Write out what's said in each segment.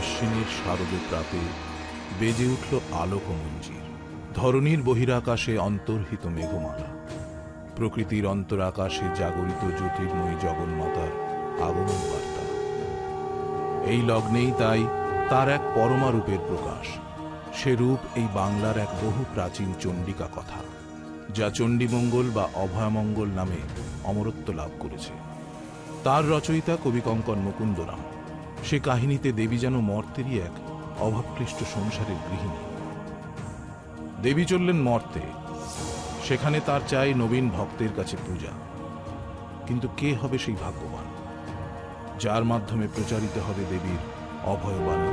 আশ্বিনের শারদে প্রাতে বেজে উঠল আলোক মঞ্জির। ধরণীর বহিরাকাশে অন্তর্হিত মেঘমালা, প্রকৃতির অন্তরাকাশে জাগরিত জ্যোতির্ময়ী জগন্মাতার আগমন বার্তা। এই লগ্নেই তাই তার এক পরমা রূপের প্রকাশ। সে রূপ এই বাংলার এক বহু প্রাচীন চণ্ডিকা কথা, যা চণ্ডীমঙ্গল বা অভয়মঙ্গল নামে অমরত্ব লাভ করেছে। তার রচয়িতা কবি কঙ্কন মুকুন্দরাম। সে কাহিনীতে দেবী যেন মর্তেরই এক অভাবক্লিষ্ট সংসারের গৃহিণী। দেবী চললেন মর্তে, সেখানে তার চাই নবীন ভক্তের কাছে পূজা। কিন্তু কে হবে সেই ভাগ্যবান, যার মাধ্যমে প্রচারিত হবে দেবীর অভয়বাণী?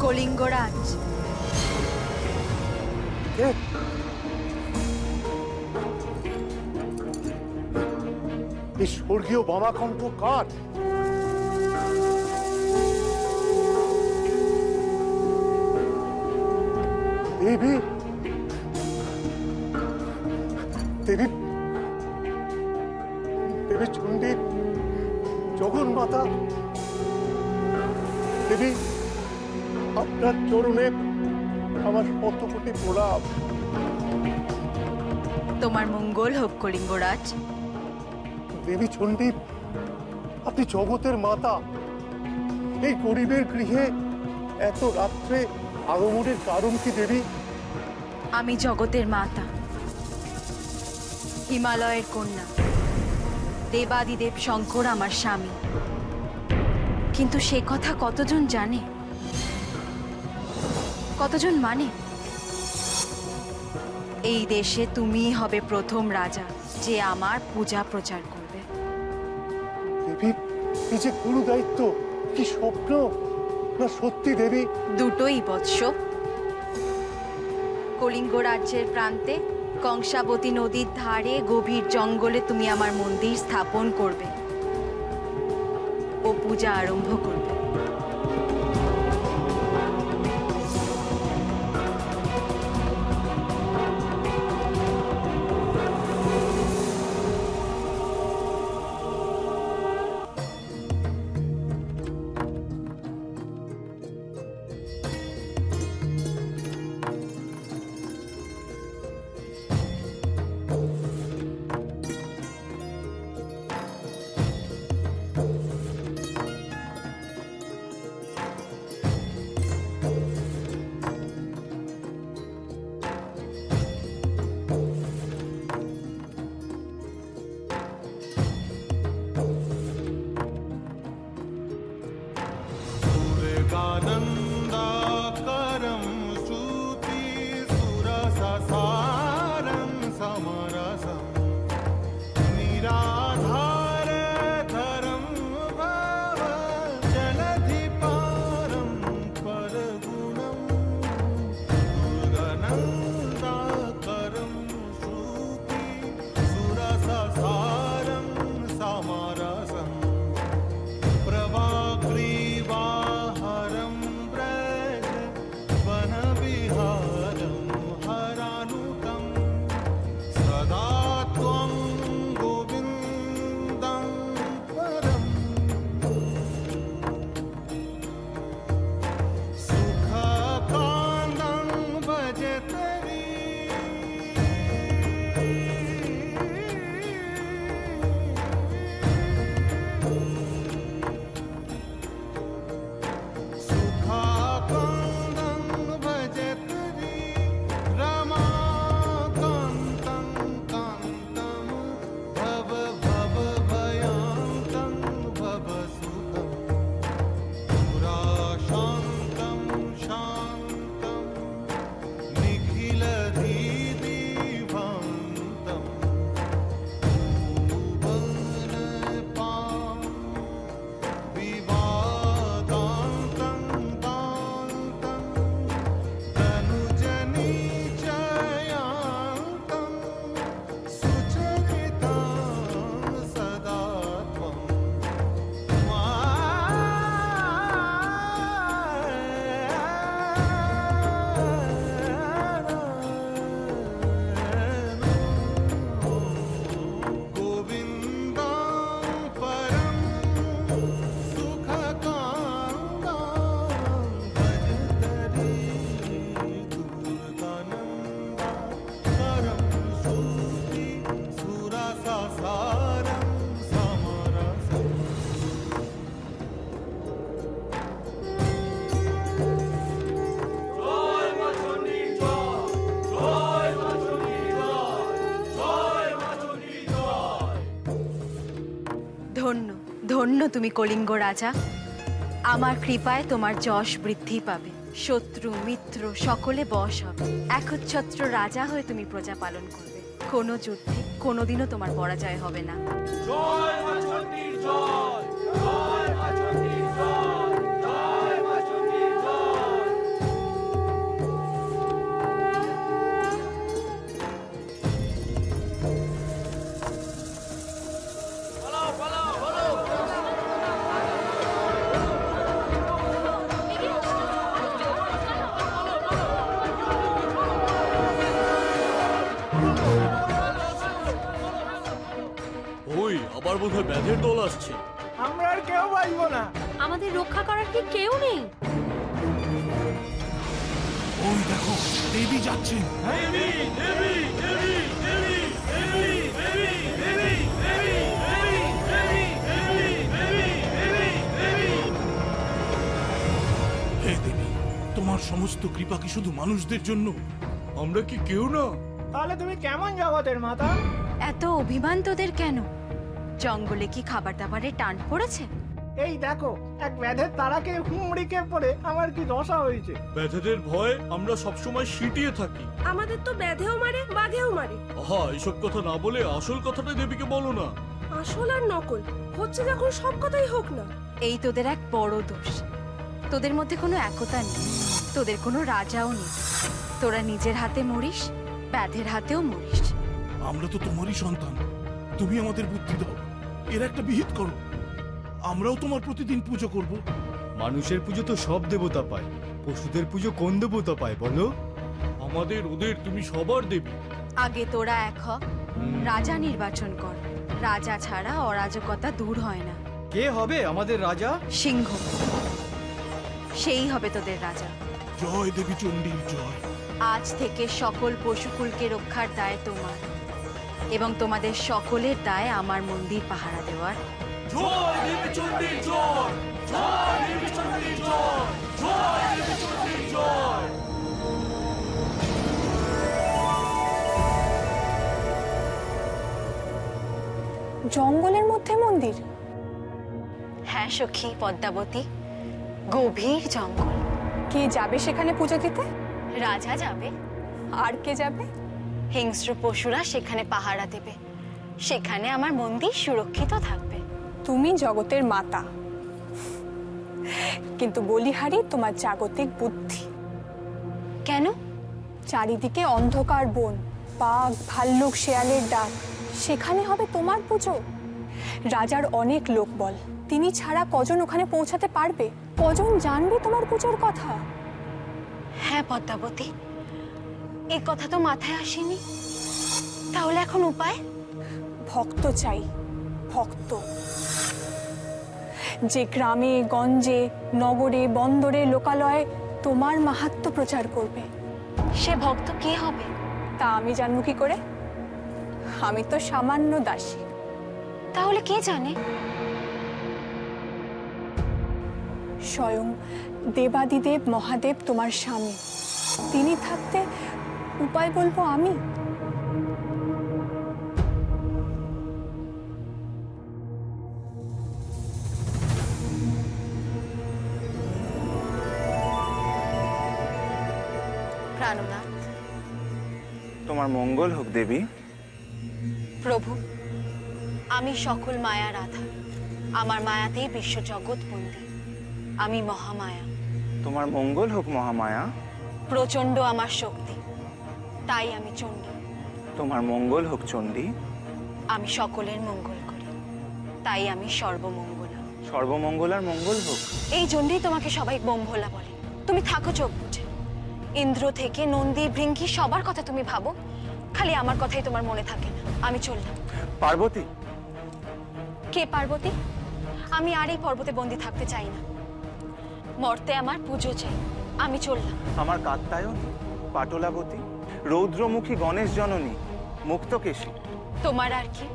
কলিঙ্গরাজ। এই স্বর্গীয় বামাকণ্ঠ কার? দেবী, দেবী, দেবী চণ্ডী, জগন্মাতা। দেবী, আপনার চরণে আমার শত কোটি প্রণাম। তোমার মঙ্গল হোক কলিঙ্গরাজ। দেবী চণ্ডী, আপনি জগতের মাতা। এই গরিবের গৃহে এত রাত্রে আগমনের কারণ কি দেবী? আমি জগতের মাতা, হিমালয়ের কন্যা, দেবাদিদেব শঙ্কর আমার স্বামী। কিন্তু সে কথা কতজন জানে, কতজন মানে? এই দেশে তুমিই হবে প্রথম রাজা যে আমার পূজা প্রচার করবে। দেবী, এই যে গুরু দায়িত্ব, কি স্বপ্ন না সত্যি দেবী? দুটোই বৎস। কলিঙ্গ রাজ্যের প্রান্তে কংসাবতী নদীর ধারে গভীর জঙ্গলে তুমি আমার মন্দির স্থাপন করবে ও পূজা আরম্ভ করবে। ধন্য তুমি কলিঙ্গ রাজা। আমার কৃপায় তোমার যশ বৃদ্ধি পাবে, শত্রু মিত্র সকলে বশ হবে। একচ্ছত্র রাজা হয়ে তুমি প্রজা পালন করবে। কোনো যুদ্ধে কোনোদিনও তোমার পরাজয় হবে না। ওই আবার বোধহয় ব্যাধের দল আসছে। আমরা আর কেউ বাঁচবো না। আমাদের রক্ষা করার কি কেউ নেই? ওই দেখো, দেবী যাচ্ছেন। হে দেবী, তোমার সমস্ত কৃপা কি শুধু মানুষদের জন্য? আমরা কি কেউ না? তাহলে তুমি কেমন জগতের মাতা? এত অভিমান তোদের কেন? জঙ্গলে কি খাবার দাবারের টান পড়েছে? এই দেখো, এক ব্যাধের তারাকে হুমড়িকে পড়ে আমার কি দশা হয়েছে। ব্যাধেদের ভয়ে আমরা সবসময় সিটিয়ে থাকি। আমাদের তো ব্যাধেও মারে, বাঘেও মারে। আহা, এসব কথা না বলে আসল কথাটা দেবীকে বলো না। আসল আর নকল হচ্ছে যখন সব কথাই হোক না। এই তোদের এক বড় দোষ। তোদের মধ্যে কোনো একতা নেই, তোদের কোনো রাজাও নেই। তোরা নিজের হাতে মরিস, ব্যাধের হাতেও মরিস। আমরা তো তোমারই সন্তান, তুমি আমাদের বুদ্ধি দাও, এর একটা বিহিত করো। আমরাও তোমার প্রতিদিন পুজো করব। মানুষের পুজো তো সব দেবতা পায়, পশুদের পুজো কোন দেবতা পায় বলো? আমাদের ওদের তুমি সবার দেবী। আগে তোরা এক হ, রাজা নির্বাচন কর। রাজা ছাড়া অরাজকতা দূর হয় না। কে হবে আমাদের রাজা? সিংহ, সেই হবে তোদের রাজা। জয় দেবী চণ্ডীর জয়। আজ থেকে সকল পশুকুলকে রক্ষার দায় তোমার, এবং তোমাদের সকলের দায় আমার মন্দির পাহারা দেওয়ার। জয় দেবী চণ্ডীর জয়, জয় দেবী চণ্ডীর জয়, জয় দেবী চণ্ডীর জয়। জঙ্গলের মধ্যে মন্দির? হ্যাঁ সখী পদ্মাবতী, গভীর জঙ্গল। কে যাবে সেখানে পুজো দিতে? রাজা যাবে, আর কে যাবে? হিংস্র পশুরা সেখানে পাহারা দেবে। সেখানে আমার মন্দির সুরক্ষিত থাকবে। তুমি জগতের মাতা, কিন্তু বলিহারি তোমার জাগতিক বুদ্ধি। কেন? চারিদিকে অন্ধকার বন, বাঘ ভাল্লুক শেয়ালের ডাক, সেখানে হবে তোমার পুজো? রাজার অনেক লোকবল, তিনি ছাড়া কজন ওখানে পৌঁছাতে পারবে? কজন জানবে তোমার পুজোর কথা? হ্যাঁ পদ্মাবতী, এই কথা তো মাথায় আসেনি। তাহলে এখন উপায়? ভক্ত চাই, ভক্ত। যে গ্রামে গঞ্জে নগরে বন্দরে লোকালয়ে তোমার মাহাত্ম্য প্রচার করবে। সে ভক্ত কে হবে? তা আমি জানবো কি করে? আমি তো সামান্য দাসী। তাহলে কে জানে? স্বয়ং দেবাদিদেব মহাদেব তোমার স্বামী, তিনি থাকতে উপায় বলবো আমি? প্রাণনাথ। তোমার মঙ্গল হোক দেবী। প্রভু, আমি সকল মায়ার আধার। আমার মায়াতেই বিশ্ব জগৎ বন্দী। আমি মহামায়া। তোমার মঙ্গল হোক মহামায়া। প্রচন্ড আমার শক্তি, তাই আমি চণ্ডী। তোমার মঙ্গল হোক চণ্ডী। আমি সকলের মঙ্গল করি, তাই আমি সর্বমঙ্গলা। সর্বমঙ্গলার মঙ্গল হোক। এই জন্যই তোমাকে সবাই বোমভোলা বলে। তুমি থাকো চোখ বুঝে। ইন্দ্র থেকে নন্দী ভৃঙ্গি সবার কথা তুমি ভাবো, খালি আমার কথাই তোমার মনে থাকে না। আমি চললাম। পার্বতী। কে পার্বতী? আমি আর এই পর্বতে বন্দি থাকতে চাই না। মর্তে আমার পুজো চাই। আমি চললাম। আমার কাত্যায়নী, পাটলাবতী, রৌদ্রমুখী গণেশ জননী, মুক্তকেশী। তোমার আর কি?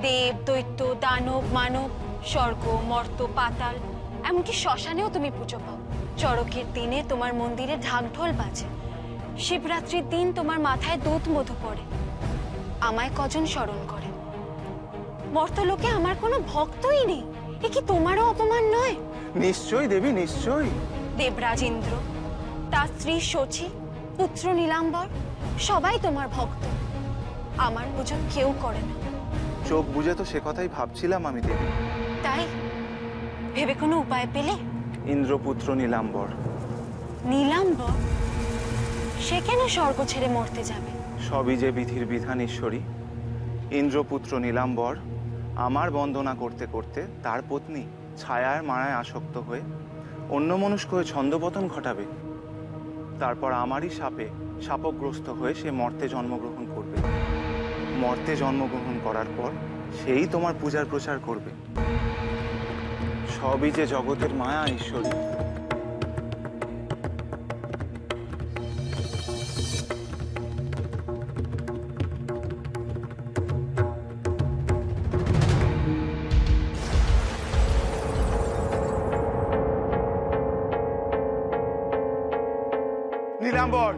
দেব দৈত্য দানব মানব, স্বর্গ মর্ত পাতাল, এমনকি শ্মশানেও তুমি পুজো পাও। চড়কের দিনে তোমার মন্দিরে ঢাকঢোল বাজে। শিবরাত্রির দিন তোমার মাথায় দুধ মধু পড়ে। আমায় কজন স্মরণ করে? মর্তলোকে আমার কোনো ভক্তই নেই। এ কি তোমারও অপমান নয়? নিশ্চয়ই দেবী, নিশ্চয়ই। দেবরাজ ইন্দ্র, তার স্ত্রী শচী, পুত্র নীলাম্বর সবাই তোমার ভক্ত। আমার পুজো কেউ করে না। চোখ বুঝে তো সে কথাই ভাবছিলাম আমি দেবী। তাই ভেবে কোনো উপায় পেলে? ইন্দ্রপুত্র নীলাম্বর। নীলাম্বর? সে কেন স্বর্গ ছেড়ে মরতে যাবে? সবই যে বিধির বিধান ঈশ্বরী। ইন্দ্রপুত্র নীলাম্বর আমার বন্দনা করতে করতে তার পত্নী ছায়ার মায়ায় আসক্ত হয়ে অন্যমনস্ক হয়ে ছন্দপতন ঘটাবে। তারপর আমারই শাপে শাপগ্রস্ত হয়ে সে মর্তে জন্মগ্রহণ করবে। মর্তে জন্মগ্রহণ করার পর সেই তোমার পূজার প্রচার করবে। সবই যে জগতের মায়া ঈশ্বরী। নীলাম্বর,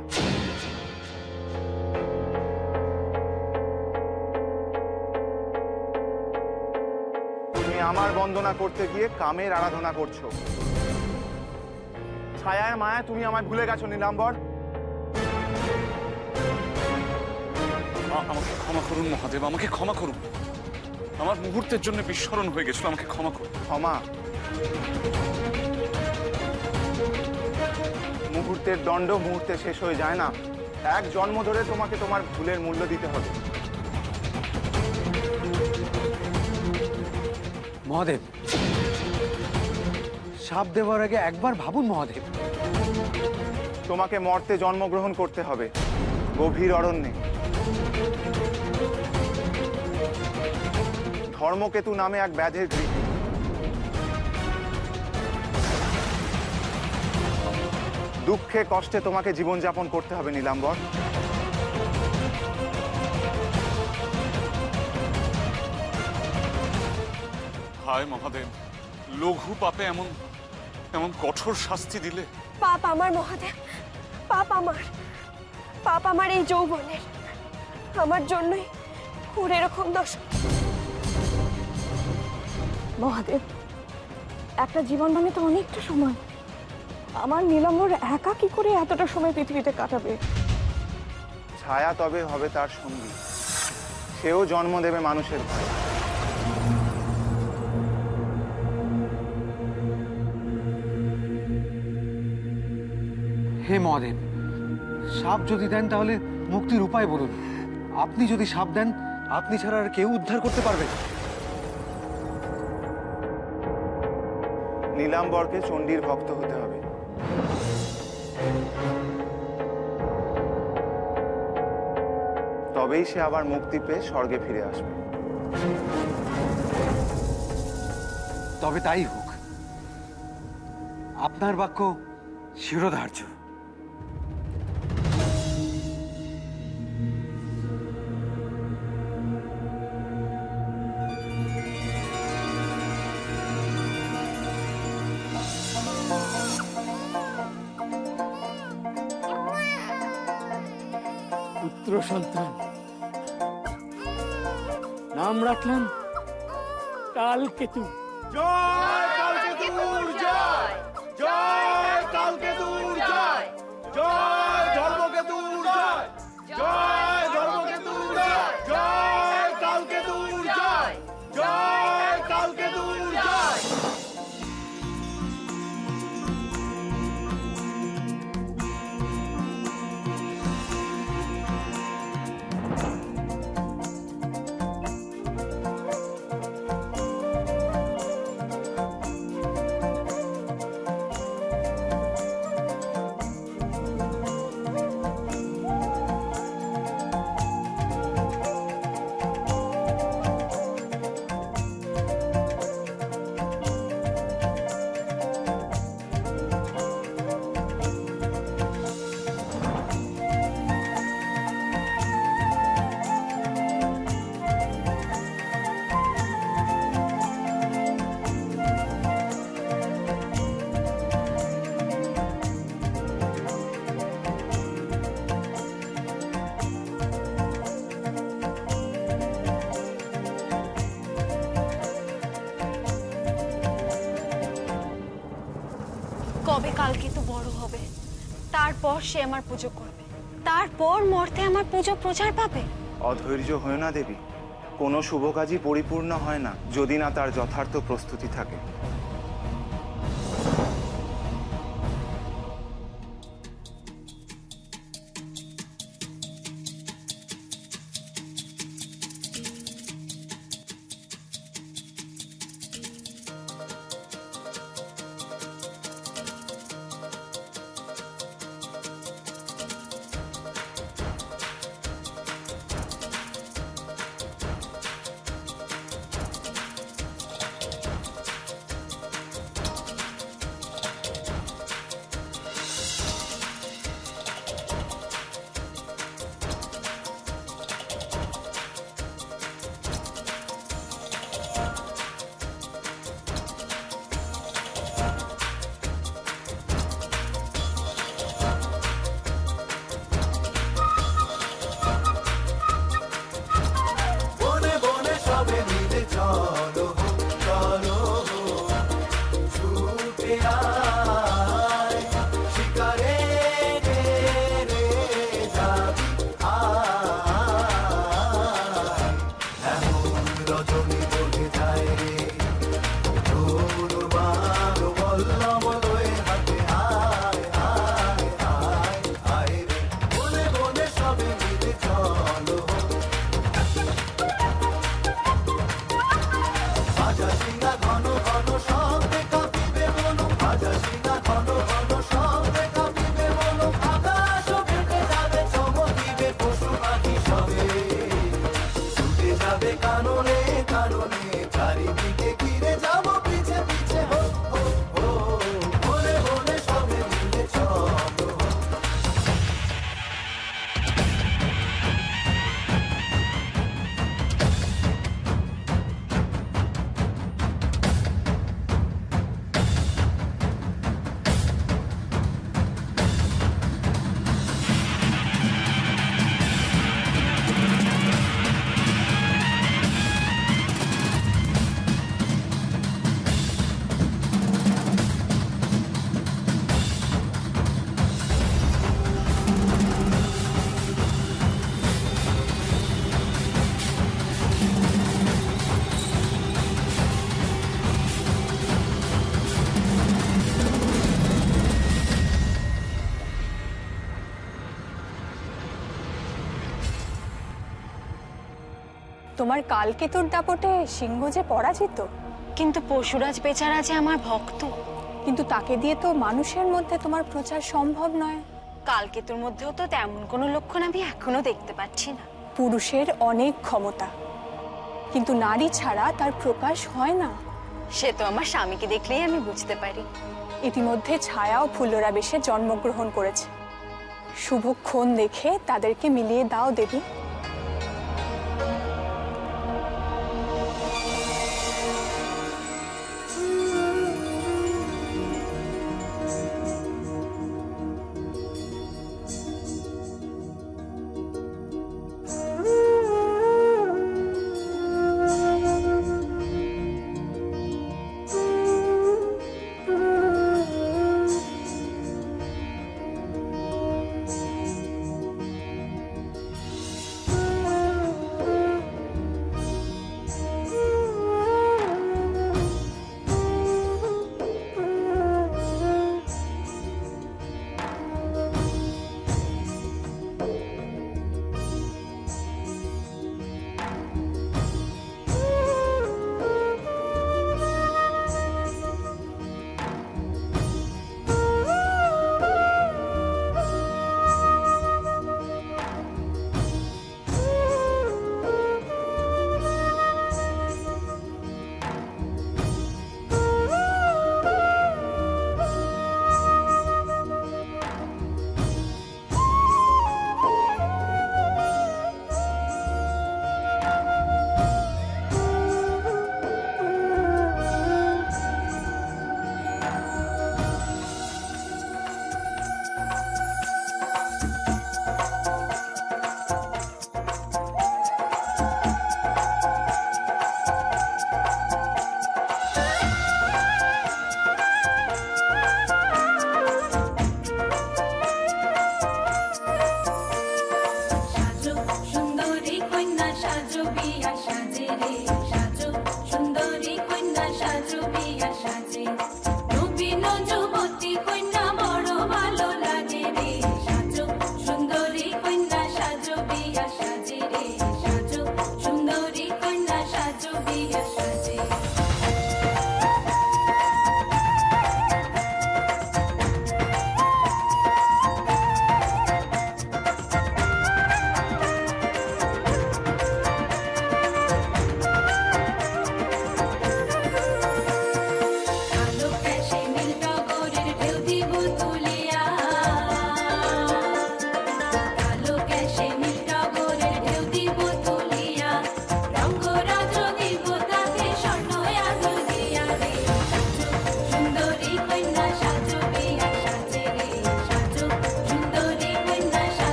তুমি আমার বন্দনা করতে গিয়ে কামের আরাধনা করছো। ছায়ার মায়া তুমি আমায় ভুলে গেছো নীলাম্বর। আমাকে ক্ষমা করুন মহাদেব, আমাকে ক্ষমা করুন। আমার মুহূর্তের জন্য বিস্মরণ হয়ে গেছিল, আমাকে ক্ষমা করুন। ক্ষমা? মুহূর্তের দণ্ড মুহূর্তে শেষ হয়ে যায় না। এক জন্ম ধরে তোমাকে তোমার ভুলের মূল্য দিতে হবে। মহাদেব, শাপ দেওয়ার আগে একবার ভাবুন মহাদেব। তোমাকে মর্তে জন্মগ্রহণ করতে হবে, গভীর অরণ্যে। ধর্মকেতু নামে এক ব্যাধের গৃহে। দুঃখে কষ্টে তোমাকে জীবনযাপন করতে হবে নীলাম্বর। হায় মহাদেব, লঘু পাপে এমন এমন কঠোর শাস্তি দিলে। পাপ আমার মহাদেব, পাপ আমার, পাপ আমার এই যৌবনের। আমার জন্যই ওর এরকম দোষ। মহাদেব, একটা জীবন মানে তো অনেকটা সময়। আমার নীলাম্বর একা কি করে এতটা সময় পৃথিবীতে কাটাবে? ছায়া তবে হবে তার সঙ্গী, সেও জন্ম দেবে মানুষের ভয়ে। হে মহাদেব, শাপ যদি দেন তাহলে মুক্তির উপায় বলুন। আপনি যদি শাপ দেন, আপনি ছাড়া আর কেউ উদ্ধার করতে পারবে? নীলাম্বরকে চণ্ডীর ভক্ত হতে হবে। তবেই সে আবার মুক্তি পেয়ে স্বর্গে ফিরে আসবে। তবে তাই হোক। আপনার বাক্য শিরোধার্য। পুত্র সন্তান, নাম রাখলাম কালকেতু। জয় কালকেতুর জয়, জয় কালকেতুর জয়, জয় ধর্মকেতুর জয়, জয় ধর্মকেতুর জয়, জয় কালকেতুর জয়, জয় কালকেতুর জয়। কবে কালকেতু বড় হবে, তারপর সে আমার পুজো করবে, তারপর মর্তে আমার পুজো প্রচার পাবে। অধৈর্য হয় না দেবী, কোনো শুভ কাজই পরিপূর্ণ হয় না যদি না তার যথার্থ প্রস্তুতি থাকে। তোমার কালকেতুর দাপটে সিংহ যে পরাজিত, কিন্তু পশুরাজ বেচারা যে আমার ভক্ত। কিন্তু তাকে দিয়ে তো মানুষের মধ্যে তোমার প্রচার সম্ভব নয়। কালকেতুর মধ্যেও তো তেমন কোনো লক্ষণ আমি এখনো দেখতে পাচ্ছি না। পুরুষের অনেক ক্ষমতা, কিন্তু নারী ছাড়া তার প্রকাশ হয় না। সে তো আমার স্বামীকে দেখলেই আমি বুঝতে পারি। ইতিমধ্যে ছায়া ও ফুল্লরা বেশে জন্মগ্রহণ করেছে। শুভক্ষণ দেখে তাদেরকে মিলিয়ে দাও দেবী। বিয়া সাজে রে সাজো সুন্দরী কন্যা সাজো বিয়া সাজে নবীন যুবতী কন্যা বড় ভালো লাগে রে সাজো সুন্দরী কন্যা সাজো বিয়া সাজে রে সাজো সুন্দরী কন্যা সাজো বিয়া সাজে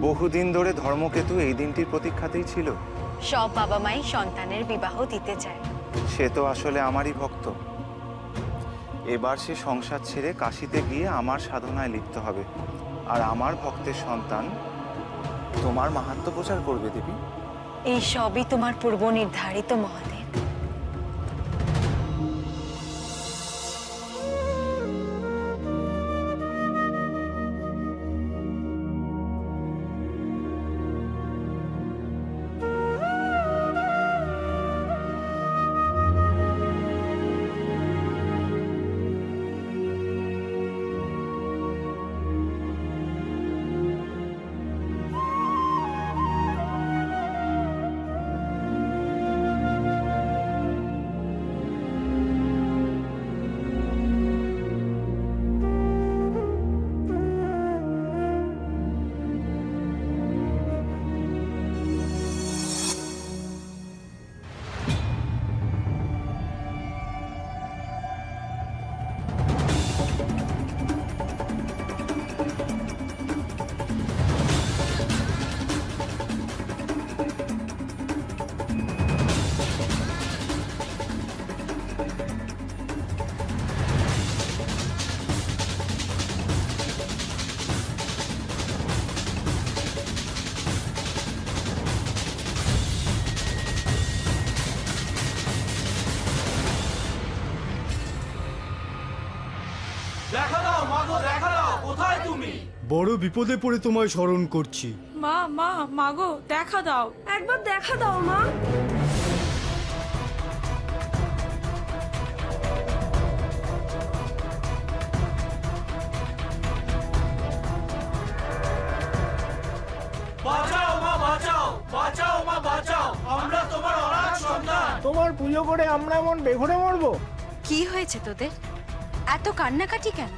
বহুদিন ধরে ধর্মকেতু এই দিনটির প্রতীক্ষাতেই ছিল। সব বাবা মাই সন্তানের বিবাহ দিতে চায়। সে তো আসলে আমারই ভক্ত। এবার সে সংসার ছেড়ে কাশিতে গিয়ে আমার সাধনায় লিপ্ত হবে, আর আমার ভক্তের সন্তান তোমার মাহাত্ম্য প্রচার করবে দেবী। এই সবই তোমার পূর্ব নির্ধারিত মহাদেব। দেখা দাও মাগো, দেখা দাও, কোথায় তুমি? বড় বিপদে পড়ে তোমায় স্মরণ করছি। মা মা মাগো দেখা দাও, একবার দেখা দাও মা। বাঁচাও মা, বাঁচাও, বাঁচাও মা, বাঁচাও, আমরা তোমার অনাথ সন্তান। তোমার পুজো করে আমরা এমন বেঘরে মরবো? কি হয়েছে তোদের? এত কান্নাকাটি কেন?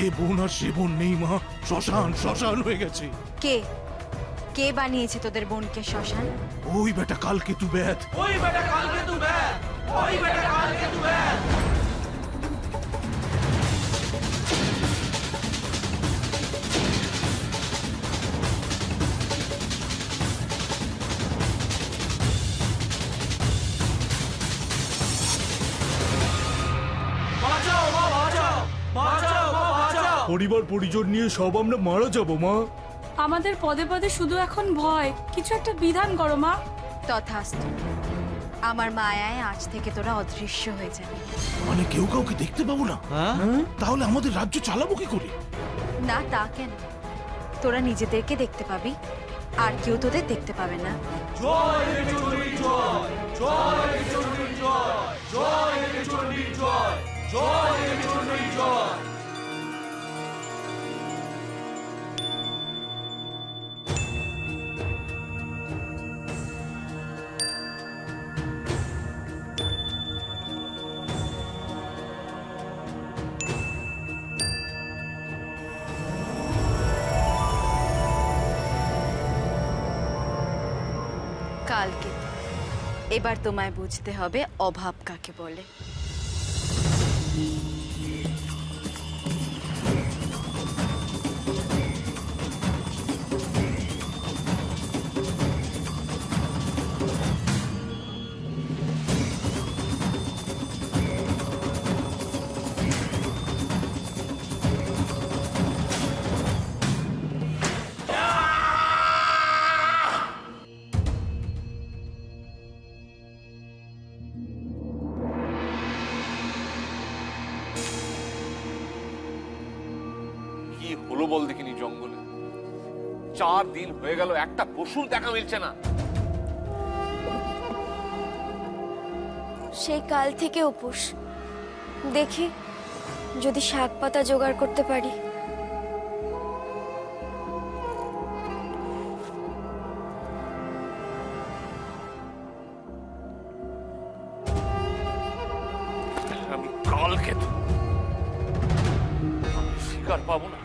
এ বোন আর সে বোন নেই মা, শ্মশান শ্মশান হয়ে গেছে। কে কে বানিয়েছে তোদের বোনকে শ্মশান? ওই বেটা কালকেতু ব্যাধ। ওই বেটা কালকেতু ব্যাধ, ওই বেটা কালকেতু ব্যাধ। বাঁচাও মা, বাঁচাও, বাঁচাও মা, বাঁচাও। পরিবার পরিজন নিয়ে সব আমরা মারা যাব মা। আমাদের পদে পদে শুধু এখন ভয়, কিছু একটা বিধান করো মা। তথাস্তু। আমার মায়ায় আজ থেকে তোরা অদৃশ্য হয়ে যাবে। মানে কেউ কাউকে দেখতে পাবো না? তাহলে আমাদের রাজ্য চালাবো কি করে? না তা কেন, তোরা নিজেদেরকে দেখতে পাবি, আর কেউ তোদের দেখতে পাবে না। জয় দেবীচণ্ডীর জয়, জয় দেবীচণ্ডীর জয়, জয় দেবীচণ্ডীর জয়, জয় দেবীচণ্ডীর জয়। কালকে এবার তোমায় বুঝতে হবে অভাব কাকে বলে। কি হলো বল দেখিনি জঙ্গলে? 4 দিন হয়ে গেল, একটা পশুর দেখা মিলছে না। সেই কাল থেকে উপোস, দেখি যদি শাক পাতা জোগাড় করতে পারি। আমি কালকেতু, আমি শিকার পাবো না।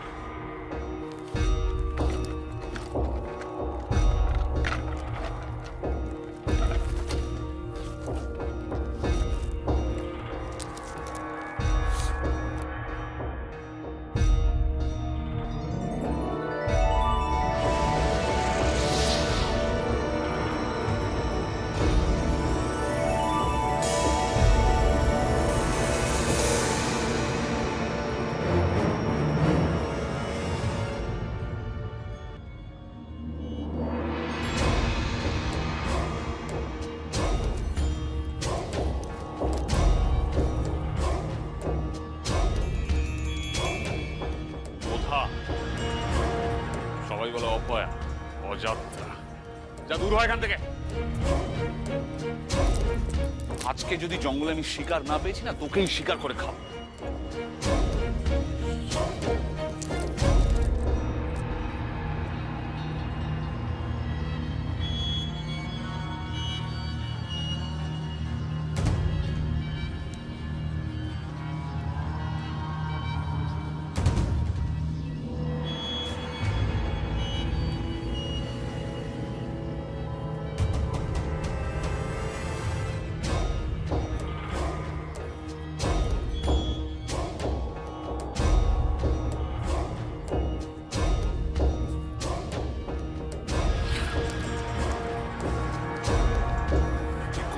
সবাই বলে অপয়া, অযাত্রা, যা দূর হয় এখান থেকে। আজকে যদি জঙ্গলে আমি শিকার না পেয়েছি না, তোকেই শিকার করে খাবো।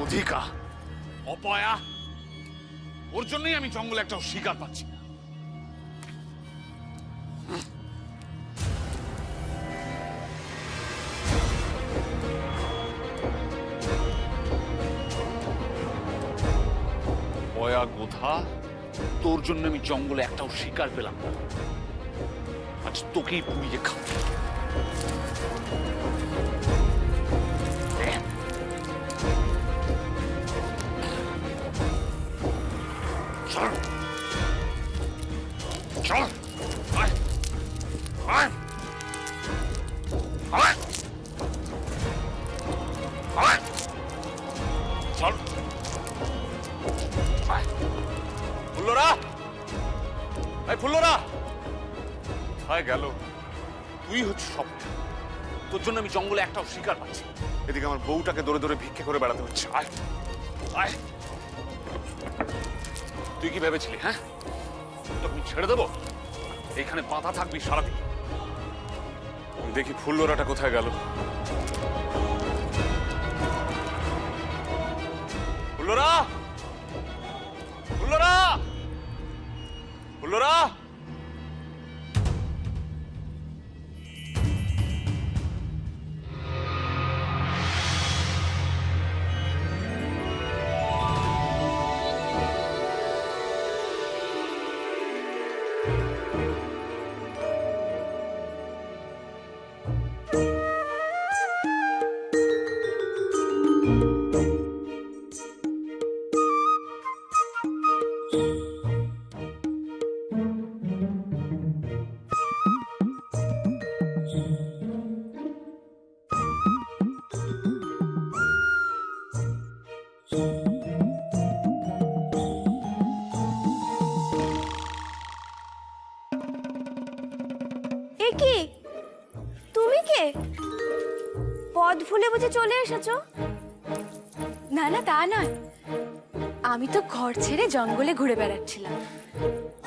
অধিকা, অপয়া, ওর জন্যই আমি জঙ্গলে একটা শিকার পাচ্ছি না। অপয়া, গোধা, তোর জন্য আমি জঙ্গলে একটাও শিকার পেলাম না। আজ তোকেই পুড়িয়ে খাবো। চল চল আয় আয় আয় আয় চল আয়। ফুল্লরা, এই ফুল্লরা কোথায় গেল? তুই হচ্ছে সব। তোর জন্য আমি জঙ্গলে একটাও শিকার পাচ্ছি। এদিকে আমার বউটাকে দৌড়ে দৌড়ে ভিক্ষে করে বেড়াতে হচ্ছে। আয় আয়। তুই কি ভেবেছিলি? হ্যাঁ, তোকে ছেড়ে দেবো? এইখানে বাঁধা থাকবি সারাদিন। দেখি ফুল্লরাটা কোথায় গেল। ফুল্লরা, ফুল্লরা, ফুল্লরা। এ কি, তুমি কে? পথ ভুলে বুঝে চলে এসেছো? না না, তা নয়। আমি তো ঘর ছেড়ে জঙ্গলে ঘুরে বেড়াচ্ছিলাম,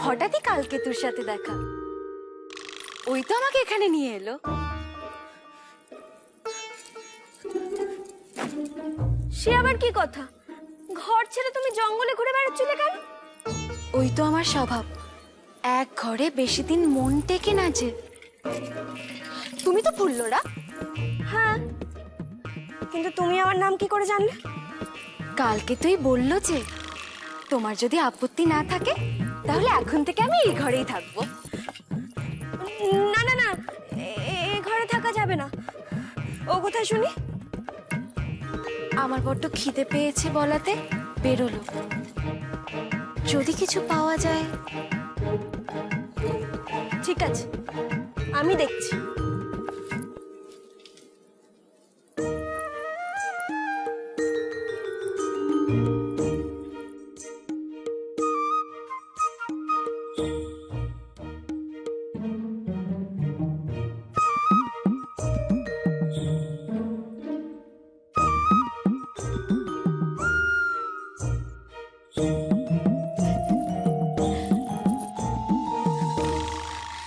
হঠাৎই কালকে তোর সাথে দেখা। ওই তো আমাকে এখানে নিয়ে এলো। সে আবার কি কথা? ঘর ছেড়ে তুমি জঙ্গলে ঘুরে বেড়াচ্ছিলে কেন? ওই তো আমার স্বভাব, এক ঘরে বেশি দিন মন টেকে না যে। তুমি তো ফুল্লরা। হ্যাঁ, কিন্তু তুমি আমার নাম কি করে জানলে? কালকে তুই বললো যে তোমার যদি আপত্তি না থাকে তাহলে এখন থেকে আমি এই ঘরেই থাকবো। না না না, এ ঘরে থাকা যাবে না। ও কোথায় শুনি? আমার বড্ড খিদে পেয়েছে বলাতে বেরোলো। যদি কিছু পাওয়া যায়। ঠিক আছে, আমি দেখছি।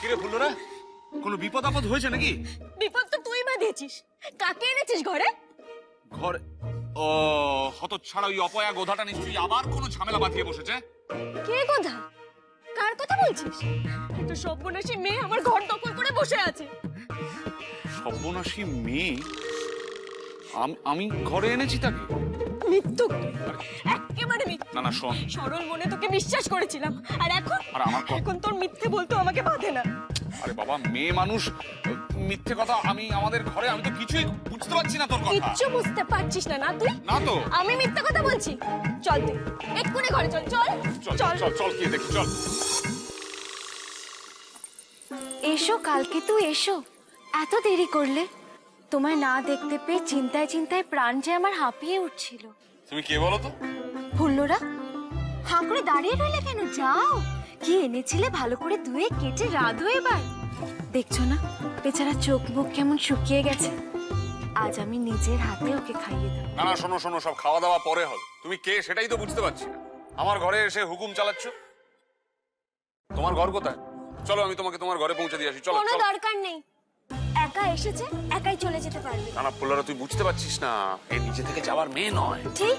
কিরে ফুল্লরা, কোনো বিপদ আপদ হয়েছে নাকি? বিপদ তো তুই বাঁধিয়েছিস। কাকে এনেছিস ঘরে? ঘরে? ও হতচ্ছাড়া ওই অপয়া গোধাটা নিশ্চয়ই আবার কোনো ঝামেলা বাঁধিয়ে বসেছে। কে কথা? কার কথা বলছিস? একটা সর্বনাশী মেয়ে আমার ঘর দখল করে বসে আছে। সর্বনাশী মেয়ে? আমি ঘরে এনেছি তাকে? মৃত্যু, একেবারে মৃত্যু। না না শোন, সরল মনে তোকে বিশ্বাস করেছিলাম, আর এখন আর আমার এখন তোর মিথ্যে বলতে আমাকে বাধে না। আরে বাবা, মেয়ে মানুষ মিথ্যে কথা। আমি আমাদের ঘরে, আমি তো কিছুই বুঝতে পারছি না তোর কথা। কিচ্ছু বুঝতে পারছিস না? না তুই? না তো। আমি মিথ্যে কথা বলছি? চল তুই এক্ষুনি ঘরে চল। চল চল চল চল চল, কি দেখি, চল। এসো, কালকে তুই এসো। এত দেরি করলে? তোমায় না দেখতে পেয়ে চিন্তায় চিন্তায় প্রাণ যে আমার হাঁপিয়ে উঠছিল। তুমি কে বলো তো? ফুল্লরা, হাঁ করে দাঁড়িয়ে রইলে কেন? যাও, কি এনেছিলে ভালো করে ধুয়ে কেটে রাধো এবার। দেখছো না বেচারা চোখ মুখ কেমন শুকিয়ে গেছে। আজ আমি নিজের হাতে ওকে খাইয়ে দেবো। না না শোনো শোনো, সব খাওয়া দাওয়া পরে হবে। তুমি কে সেটাই তো বুঝতে পারছি না। আমার ঘরে এসে হুকুম চালাচ্ছ। তোমার ঘর কোথায়? চলো আমি তোমাকে তোমার ঘরে পৌঁছে দিয়ে আসি। চলো। কোনো দরকার নেই, একা এসেছে, একাই চলে যেতে পারবে। না না ফুল্লরা, তুই বুঝতে পারছিস না, এই নিজে থেকে যাওয়ার মেয়ে নয়। ঠিক।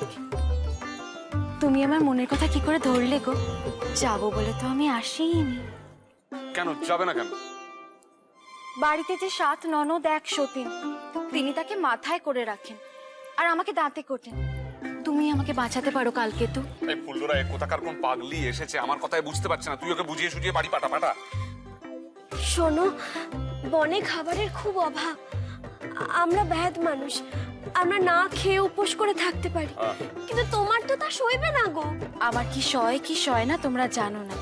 তুমি আমার মনের কথা কি করে ধরলে গো? যাবো বলে তো আমি আসিনি। কেন যাবে না কেন? বাড়িতে যে 7 ননদ 1 সতীন, তিনি তাকে মাথায় করে রাখেন আর আমাকে দাঁতে কোটেন। তুমি আমাকে বাঁচাতে পারো কালকেতু। এই ফুল্লরা এ কোথাকার কোন পাগলি এসেছে আমার কথায় বুঝতে পারছে না, তুই ওকে বুঝিয়ে সুঝিয়ে বাড়ি পাঠা পাঠা। শোনো, বনে খাবারের খুব অভাব। আমরা ব্যাধ মানুষ, আমরা না খেয়ে উপোস করে থাকতে পারি, কিন্তু তোমার তো তা সইবে না গো। আমার কি সয় কি সয় না তোমরা জানো না।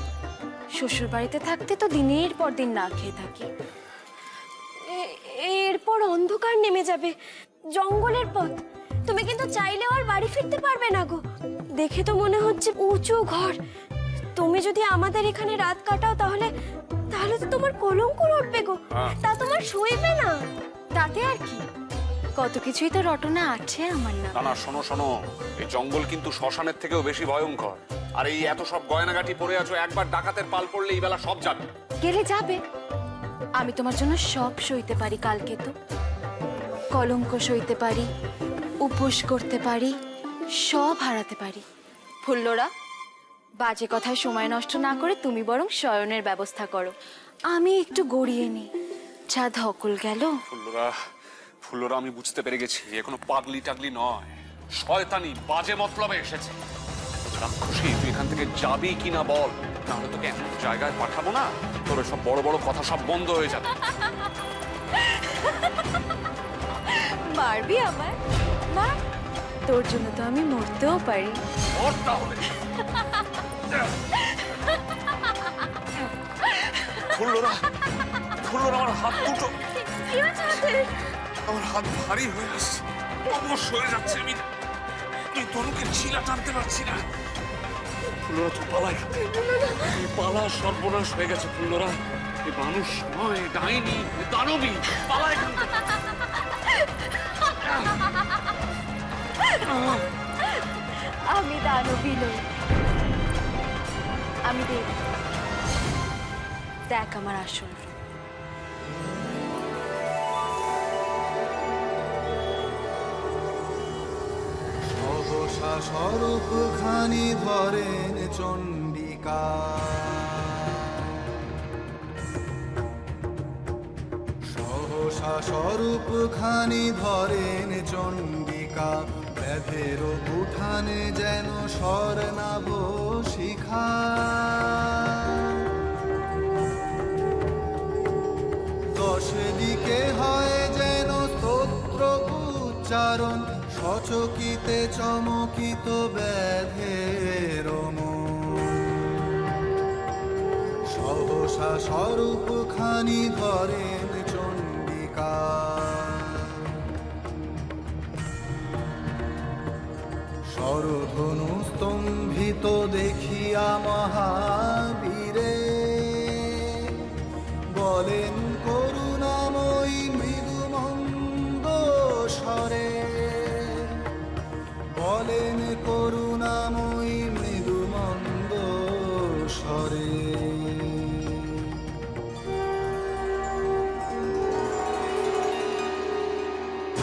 শ্বশুর বাড়িতে থাকতে তো দিনের পর দিন না খেয়ে থাকি। এরপর অন্ধকার নেমে যাবে, জঙ্গলের পথ। তুমি কিন্তু চাইলেও আর বাড়ি ফিরতে পারবে না গো। দেখে তো মনে হচ্ছে উঁচু ঘর। তুমি যদি আমাদের এখানে রাত কাটাও তাহলে তাহলে তো তোমার কলঙ্ক উঠবে গো, তা তোমার সইবে না। তাতে আর কি, কত কিছুই তো রটনা আছে আমার না। না না, শোনো শোনো, এই জঙ্গল কিন্তু শ্মশানের থেকেও বেশি ভয়ঙ্কর। আর এই এত সব গয়নাগাটি পরে আছো, একবার ডাকাতের পাল পড়লে এই বেলা সব যাবে। গেলে যাবে, আমি তোমার জন্য সব সইতে পারি কালকেতু। কলঙ্ক সইতে পারি, উপোস করতে পারি, সব হারাতে পারি। ফুল্লরা, বাজে কথায় সময় নষ্ট না করে তুমি বরং শয়নের ব্যবস্থা করো, আমি একটু গড়িয়ে নিই। যা ধকল গেল। ফুল্লরা ফুল্লরা, আমি বুঝতে পেরে গেছি এ কোনো পাগলি টাগলি নয়, শয়তানি বাজে মতলবে এসেছে। রাক্ষসী, তুই এখান থেকে যাবি কিনা বল, নাহলে তোকে এমন জায়গায় পাঠাবো না তোর সব বড় বড় কথা সব বন্ধ হয়ে যাবে। মারবি আমার? মার, তোর জন্য তো আমি মরতেও পারি। মর তাহলে। ফুল্লরা ফুল্লরা, আমার হাত দুটো, আমার হাত ভারী হয়ে আসছে, অবশ হয়ে যাচ্ছে। আমি তনুকে ছিলা টানতে পারছি না। ফুল্লরা তুই পালাই, এই পালা, সর্বনাশ হয়ে গেছে। ফুল্লরা, এই মানুষ নয়, ডাইনি, দানবী, পালা এখান থেকে। আমি দানবী নই, আমি দেব। দেখ আমার আসল রূপ। সহসা স্বরূপ খানি ধরেন চণ্ডিকা, সহসা স্বরূপ খানি ধরেন চণ্ডিকা, ব্যাধের উঠানে যেন স্বর্ণাভ শিখা। দশ দিকে হয় যেন স্তোত্র উচ্চারণ, সচকিতে চমকিত ব্যাধের মন। সহসা স্বরূপ খানি ধরেন চণ্ডিকা, স্বরধনু স্তম্ভিত দেখিয়া মহাবীরে, বলেন করুণাময়ী মৃদুমন্দ স্বরে, বলেন করুণাময়ী মৃদুমন্দ স্বরে।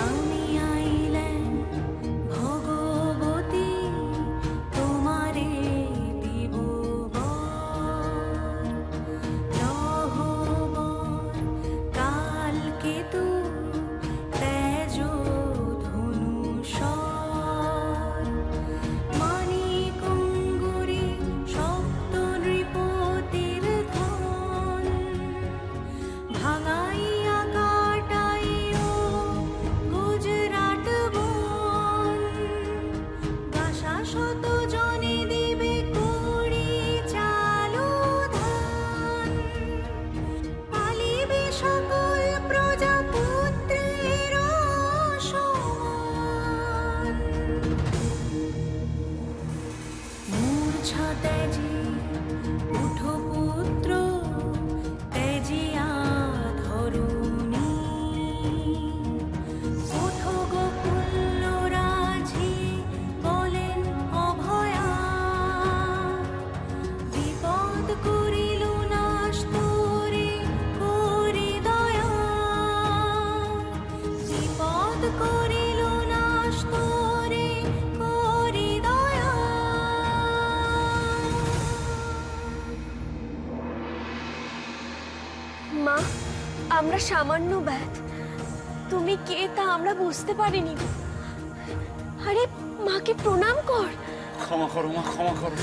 আমি আইলেন ভগবতী, তোমারে দিব বর। রহবর কালকেতু তেজ ধনুষর, মানিকুঙ্গুরি সপ্ত নৃপতির ধন। ভাঙাইয়া কাটাইও গুজরাট বন, গাসা শত জনে দিবে কুড়ি চালু ধান। পালিবে সকল প্রজাপুত্রের সমান। মূর্ছা তেজি উঠো পুত্র, তেজিয়া ধরুণী। ওঠো গোকুল্লরা ঝি, বলেন অভয়া। বিপদ করিল নাশ তোরে করি দয়া, বিপদ করিল নাশ তোরে করি দয়া। মা, আমরা সামান্য ব্যাধ, তুমি কে তা আমরা বুঝতে পারিনি। আরে মাকে প্রণাম কর। ক্ষমা করো মা, ক্ষমা করো,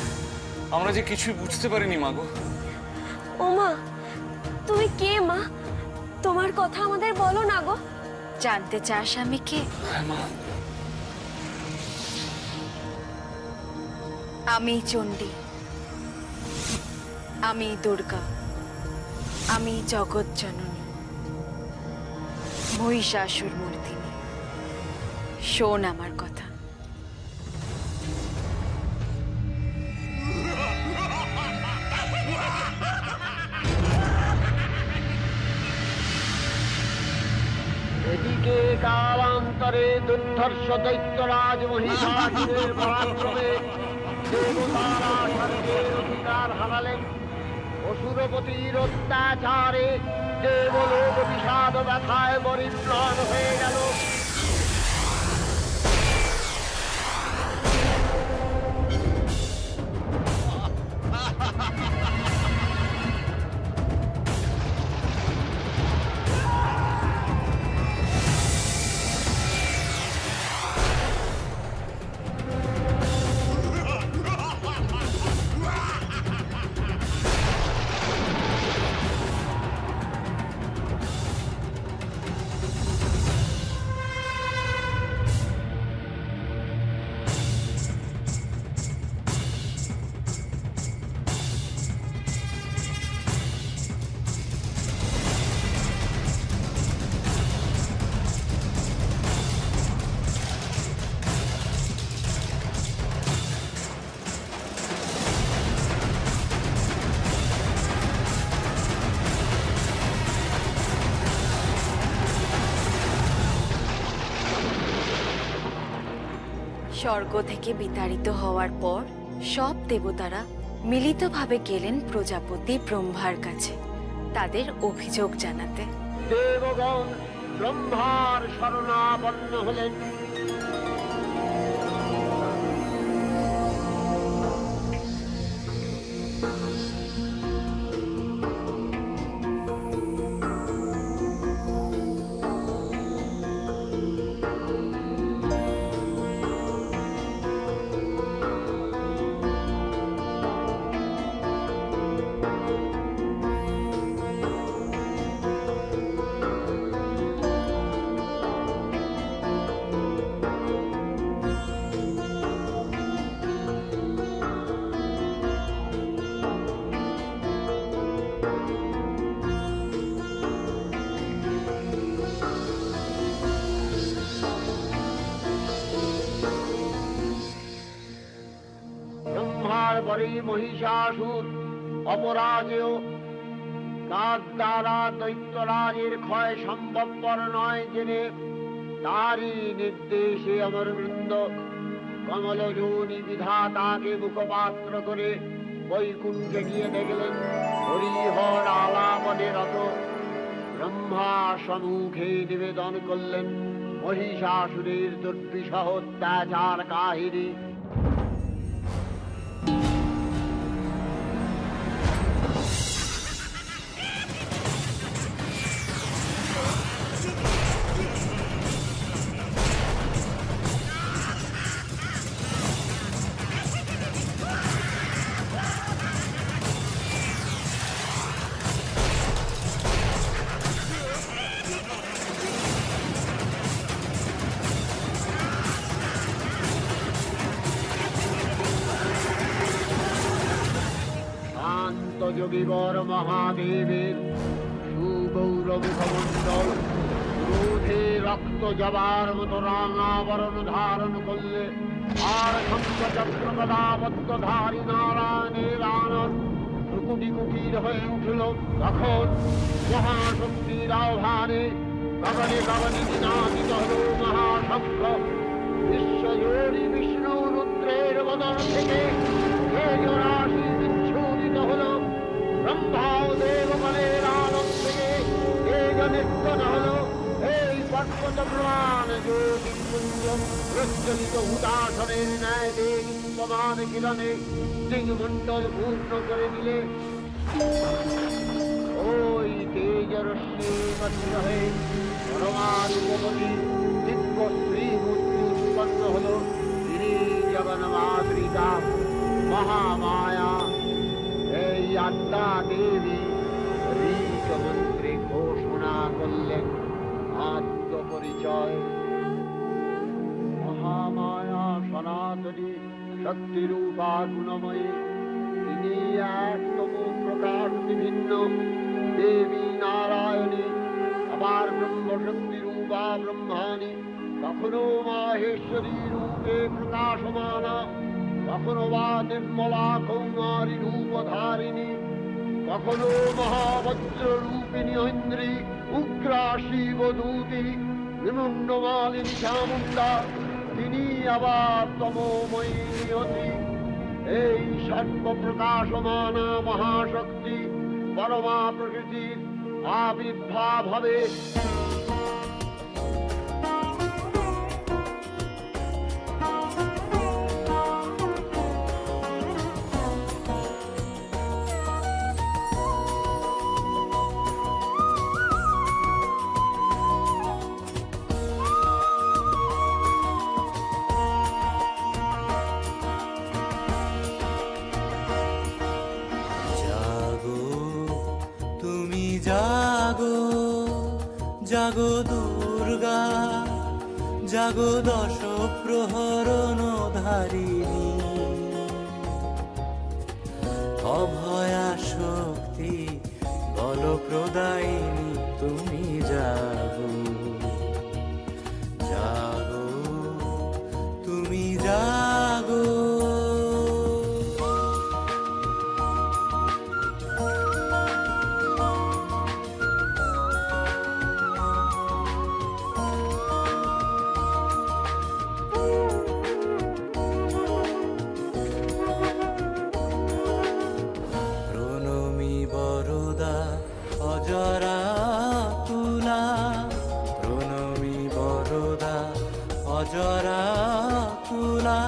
আমরা যে কিছুই বুঝতে পারিনি মা গো। ও মা, তুমি কে মা? তোমার কথা আমাদের বলো না গো। জানতে চাস আমি কে? হ্যাঁ মা। আমি চণ্ডী, আমি দুর্গা, আমি জগৎ জননী, মহিষাসুর মূর্তিনি। শোন আমার কথা। এদিকে কালান্তরে দুর্ধর্ষ দৈত্যরাজ মহিষাসুরের পরাক্রমে দেবতারা স্বর্গের অধিকার হারালেন। অসুরপতির অত্যাচারে দেবলোক বিষাদ ব্যথায় মরিম্লান হয়ে গেল। স্বর্গ থেকে বিতাড়িত হওয়ার পর সব দেবতারা মিলিতভাবে গেলেন প্রজাপতি ব্রহ্মার কাছে তাদের অভিযোগ জানাতে। দেবগণ ব্রহ্মার শরণাপন্ন হলেন। পরে মহিষাসুর অপরাজেয়, তার দ্বারা দৈত্যরাজের ক্ষয় সম্ভবপর নয় জেনে তারই নির্দেশে অমরবৃন্দ কমলযোনি বিধাতাকে মুখপাত্র করে বৈকুণ্ঠে গিয়ে দেখলেন হরিহর আলাপনে রত। ব্রহ্মা সম্মুখে নিবেদন করলেন মহিষাসুরের দুর্বিষহ অত্যাচার কাহিনী। যোগীবর মহাদেবের সুগৌরমুখমণ্ডল ক্রোধে রক্ত জবার মতো রাঙাবরণ ধারণ করলে আর শঙ্খচক্র গদাবদ্ধধারী নারায়ণের আনন্দ কুটি কুটির হয়ে উঠল। তখন মহাশক্তির আহ্বানে গগনে গগনে নিনাদিত হল মহাশঙ্খ। বিশ্বজোড়ী বিষ্ণু রুদ্রের বদন থেকে তেজরাশি বিচ্ছুরিত হল। ব্রহ্মা ও দেবগণের আলোক থেকে তেজ নির্গত হল। এই পর্বত প্রমাণ জ্যোতিপুঞ্জ প্রজ্বলিত হুতাসনের ন্যায় দেবীমান কিরণে দিগমণ্ডল পূর্ণ করে দিলে। ওই তেজরশ্মি মধ্য হয়ে পরমারূপবতী দিব্য শ্রীমূর্তি উৎপন্ন হল। তিনি জগন্মাতৃকা মহামায়া এই আদ্যা দেবী ঋক মন্ত্রে ঘোষণা করলেন আত্মপরিচয়। মহামায়া সনাতনী শক্তিরূপা গুণময়ী, তিনি একতম প্রকাশ বিভিন্ন দেবী নারায়ণী, আবার ব্রহ্মশক্তি রূপা ব্রহ্মাণী, কখনো মাহেশ্বরী রূপে প্রকাশমানা, কখনো বা নির্মলা কৌমারী রূপধারিণী, কখনো মহাবজ্র রূপিণী ঐন্দ্রী উগ্রা শিবদূতি নিমুন্ডমালিনী চামুণ্ডা, তিনি আবার তমোময়ী নিয়তি। এই সর্বপ্রকাশমানা মহাশক্তি পরমা প্রকৃতির আবির্ভাব হবে। জাগো জাগো দুর্গা, জাগো দশ প্রহরণ ধারিণী, অভয়া শক্তি বল প্রদায়িনী, তুমি জাগো জাগো তুমি জাগো। অজরা তুলা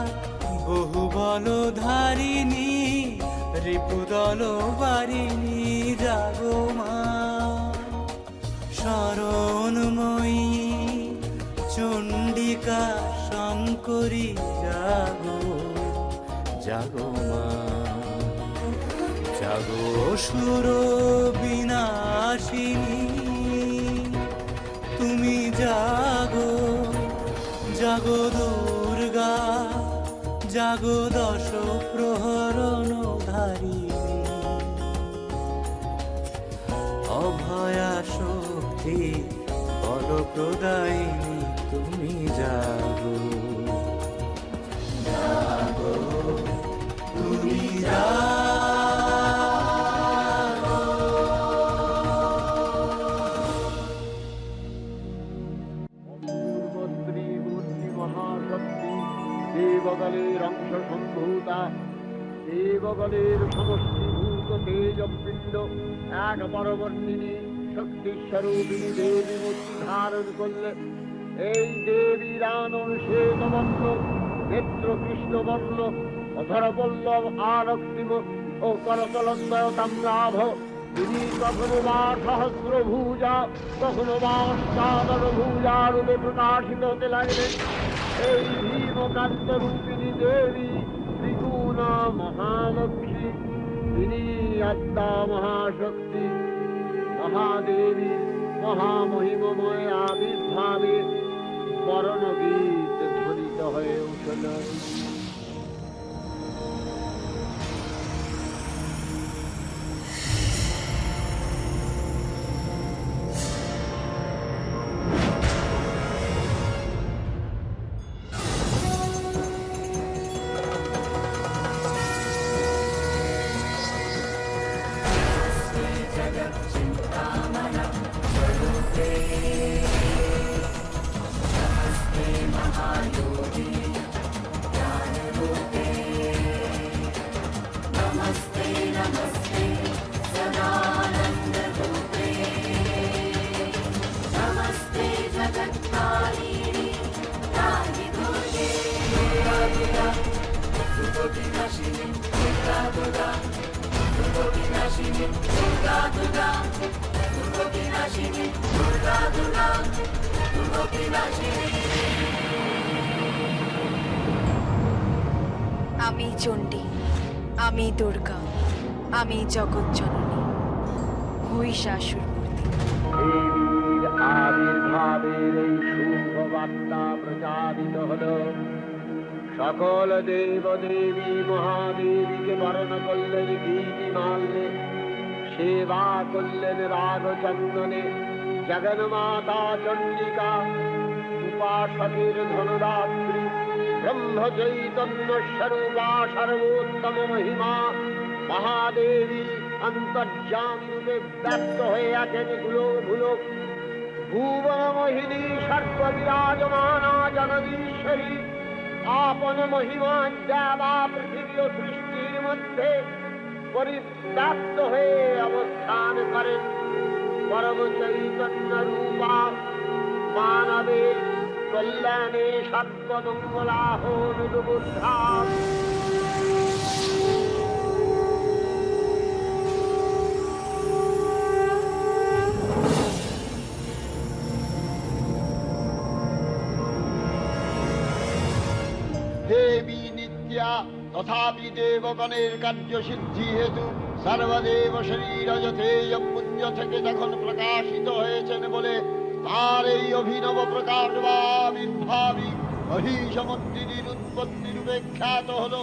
বহু বল ধারিণী, রিপুদল বারিণী, জাগো মা শরণময়ী চণ্ডিকা শঙ্করী, জাগো জাগো মা জাগো সুর বিনাশিনী, তুমি জাগো জাগো দুর্গা, জাগো দশ প্রহরণ ধারিণী, অভয়া শক্তি বল প্রদায়িনী, তুমি জাগো জাগো তুমি জাগো। দেবগলের অংশ সম্ভূতা, দেবগলের সমষ্টিভূত তেজপিণ্ড এক পরবর্তিনী শক্তিস্বরূপিণী দেবী মূর্তি ধারণ করলে এই দেবীর আনন শ্বেতবর্ণ, নেত্র কৃষ্ণবর্ণ, অধরপল্লব আরক্তিম ও করতলদ্বয় তাম্রাভ, তিনি কখনো বা সহস্রভুজা, কখনো বা অষ্টাদশ ভুজা রূপে প্রকাশিত হতে লাগলেন। এই ভীমকান্ত রূপিণী দেবী ত্রিগুণা মহালক্ষ্মী, তিনি আত্মা মহাশক্তি, মহাদেবী মহামহিমময় আবির্ভাবে বরণ গীত ধ্বনিত হয়ে উঠল। আমি চণ্ডী, আমি দুর্গা, আমি জগৎ জননী, মহিষাসুর মূর্তি। দেবীর আবির্ভাবের এই শুভ বার্তা প্রচারিত হলো। সকল দেব দেবী মহাদেবীকে বরণ করলেন গীতি মাল্যে, সেবা করলেন রাগ চন্দনে। জগন্মাতা চণ্ডিকা, উপাসকের ধনদাত্রী, ব্রহ্ম চৈতন্য স্বরূপা, সর্বোত্তম মহিমা মহাদেবী অন্তর্যামী রূপে ব্যক্ত হয়ে আছেন গুলো ভুবন মোহিনী সর্ব বিরাজমানা জগদীশ্বরী আপন মহিমা দেবা পৃথিবী ও সৃষ্টির মধ্যে পরিব্যাপ্ত হয়ে অবস্থান করেন। পরম চৈতন্য রূপা মানবের কল্যাণে সর্বমঙ্গলাহনুবুদ্ধা। দেবী নিত্যা তথাপি দেবগণের কার্যসিদ্ধি হেতু সর্বদেব শরীর যথেয় পুঞ্জ থেকে যখন প্রকাশিত হয়েছেন বলে তার এই অভিনব প্রকাশ বা আবির্ভাবী মহিষমর্দিনীর উৎপত্তি রূপে খ্যাত হলো।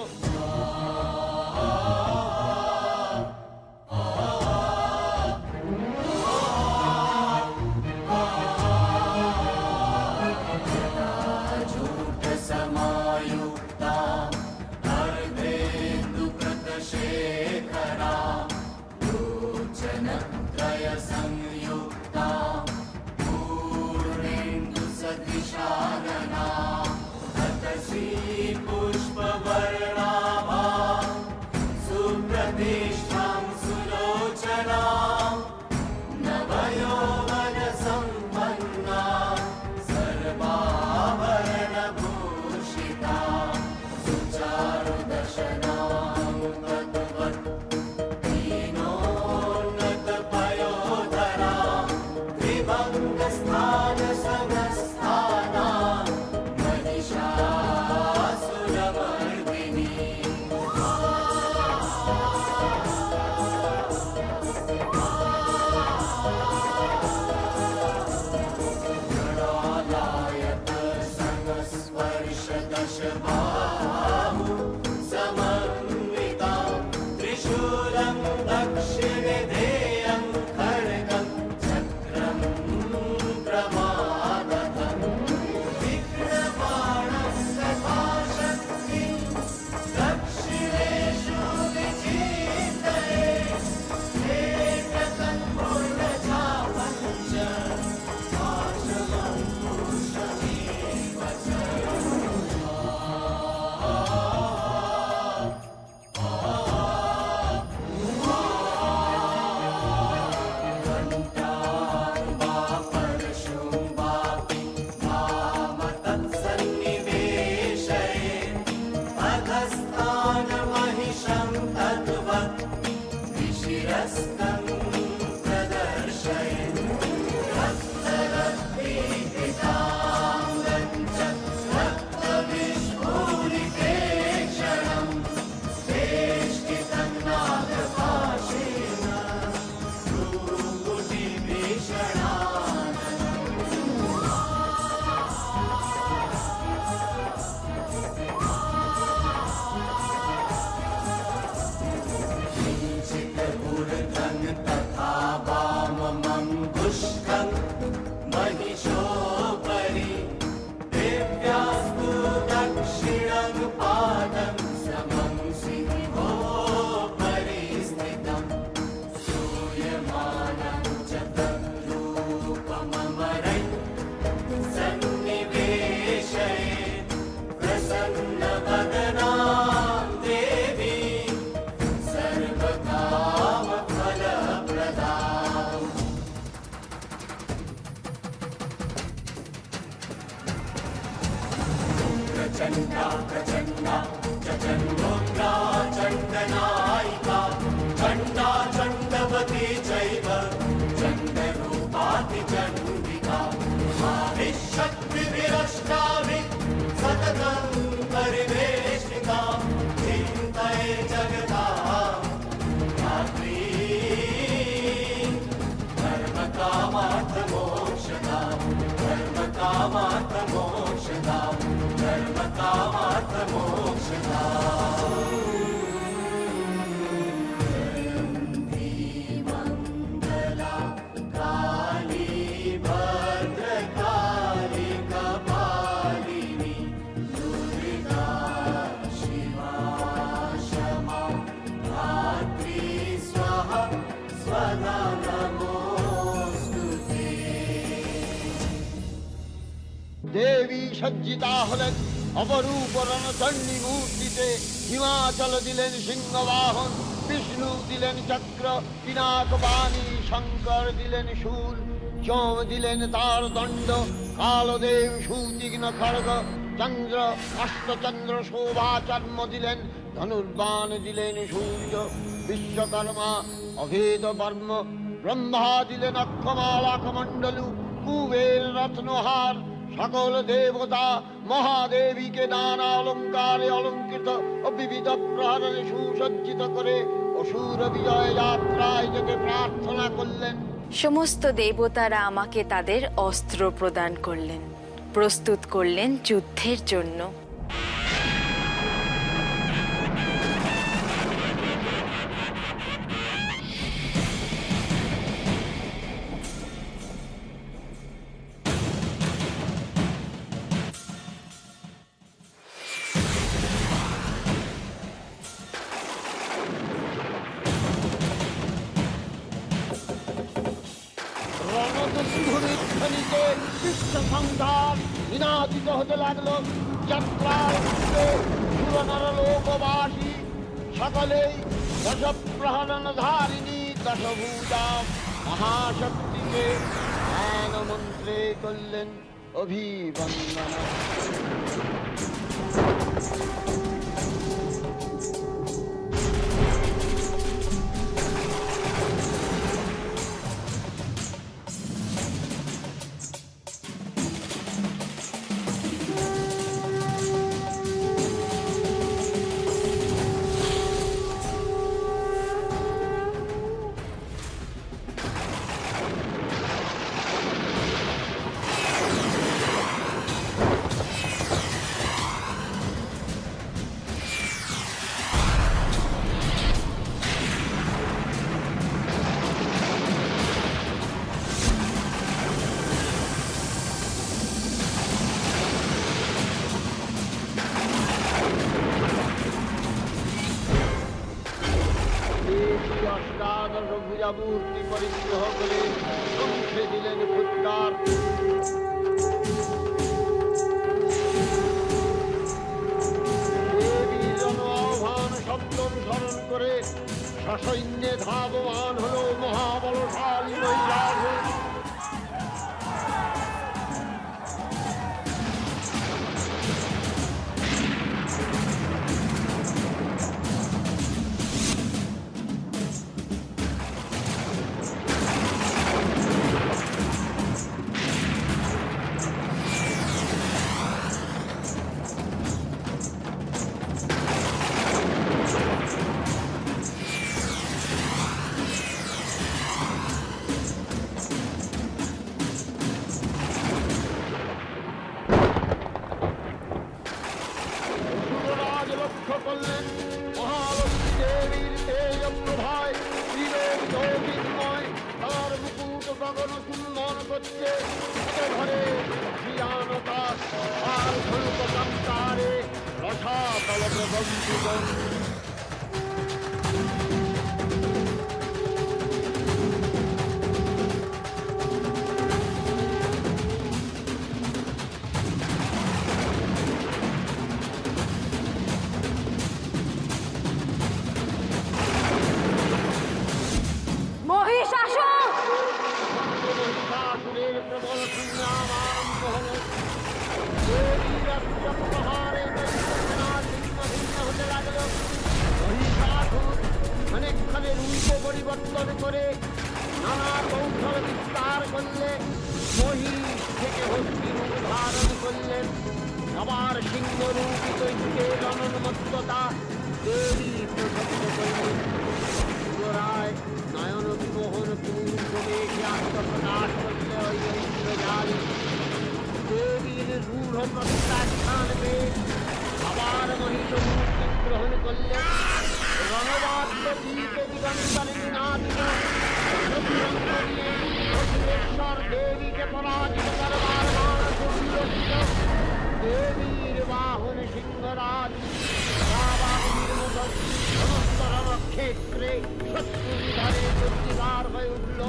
पुष्पवर्णा দেবী সজ্জিতা হলেন অপরূপ রণচণ্ডী মূর্তিতে। হিমাচল দিলেন সিংহবাহন, বিষ্ণু দিলেন চক্র, পিনাকপাণি শঙ্কর দিলেন শূল, যম দিলেন তার দণ্ড, কালদেব সুতীক্ষ্ণ খড়গ, চন্দ্র অষ্টচন্দ্র শোভাচর্ম দিলেন, ধনুর্বাণ দিলেন সূর্য, বিশ্বকর্মা অভেদ বর্ম, ব্রহ্মা দিলেন অক্ষমালা কমণ্ডলু, কুবের রত্নহার। সকল দেবতা মহাদেবীকে নানা অলঙ্কারে অলঙ্কৃত ও বিবিধ প্রহরণে সুসজ্জিত করে অসুর বিজয় যাত্রায় যেতে প্রার্থনা করলেন। সমস্ত দেবতারা আমাকে তাদের অস্ত্র প্রদান করলেন, প্রস্তুত করলেন যুদ্ধের জন্য। রণদুন্ধুরিধ্বনিতে বিশ্ব সংঘাত নিনাদিত হতে লাগলো। যাত্রার পূর্বে সুরনরলোকবাসী সকলেই দশপ্রহরণ ধারিণী দশভূজা মহাশক্তিকে ধ্যান মন্ত্রে করলেন অভিবন্দনা। অষ্টাদশ ভুজামূর্তি পরিগ্রহ করে ধ্বংসে দিলেন ফুৎকার। দেবীর জন আহ্বান শব্দ অনুসরণ করে সসৈন্যে ধাবমান হল মহাবলশালী মহিষাসুর। লক্ষ্য করলেন মহালক্ষ্মী দেবীর তেজ প্রভায় ত্রিলোক জ্যোতির্ময়, তার মুকুট গগন চুম্বন করছে। ঘরে শ্রীয়ানতা আর ধনুক চমকারে রসাতল প্রবন্ধিত। মহিষাসুরের প্রবল সংগ্রাম আরম্ভ হল। দেবীর প্রহারে সেনা ছিন্ন ভিন্ন হতে লাগল। মহিষাসুর অনেকক্ষণে রূপ পরিবর্তন করে নানা কৌশল বিস্তার করলে মহিষ থেকে হস্তি রূপ ধারণ করলেন। আবার সিংহ রূপিত যুগের অনন্মত্ততা দেবী প্রসন্ন করলেন। পুনরায় নয়ন বিমোহন পূর্বে আত্মপ্রকাশ করলে ওই ইন্দ্রজালী দেবীর রূঢ় প্রত্যাখ্যান পেয়ে আবার মহিষ মূর্তি গ্রহণ করলে। রণবাদ্য দীপে দিগন্তরে নিনাদিত রঘুরঙ্গ নিয়ে দক্ষিণেশ্বর দেবীকে পরাজিত করবার মানসুন্দরিত। দেবীর বাহন সিংহরাজ রাবাহুর মতো সমস্ত রণক্ষ ক্ষেত্রে শত্রু নিধানে দুর্নিবার হয়ে উঠল।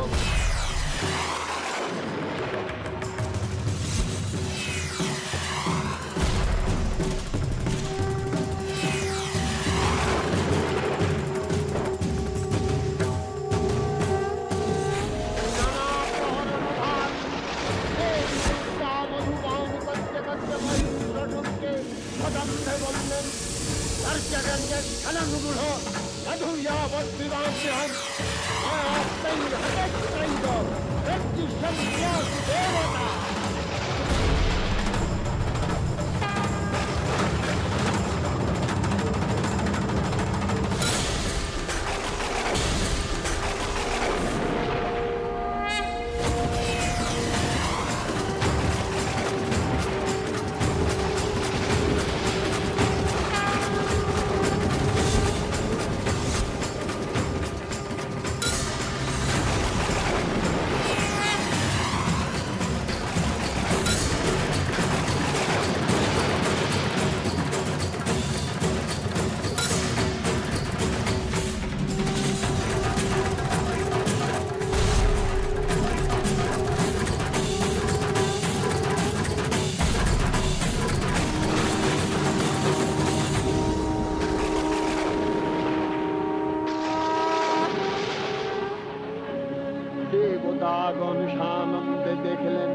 দেবতাগণ সানন্দে দেখলেন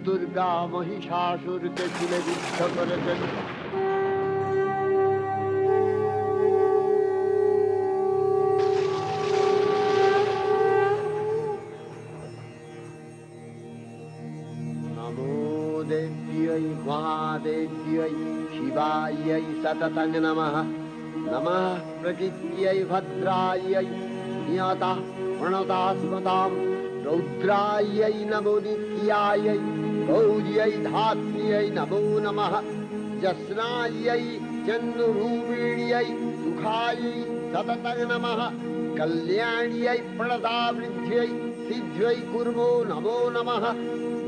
দুর্গা মহিষাসুরকে তুলে যুদ্ধ করেছেন। নমো দেব্यै মহাদেব্यै শিবাयै সততং নমঃ। নমঃ প্রকৃত্यै ভদ্রাयै নিয়তা প্রণতাস্মতাম রৌদ্রাयै নমো নিত্যাयै গৌর্यै ধাত্র্यै নমো নমঃ। যস্নাयै চন্দ্ররূপিण्यै সুখাयै সততং নমঃ। কল্যাণ্यै প্রণতাবৃদ্ধ্यै সিদ্ধ্यै কুর্মো নমো নমঃ।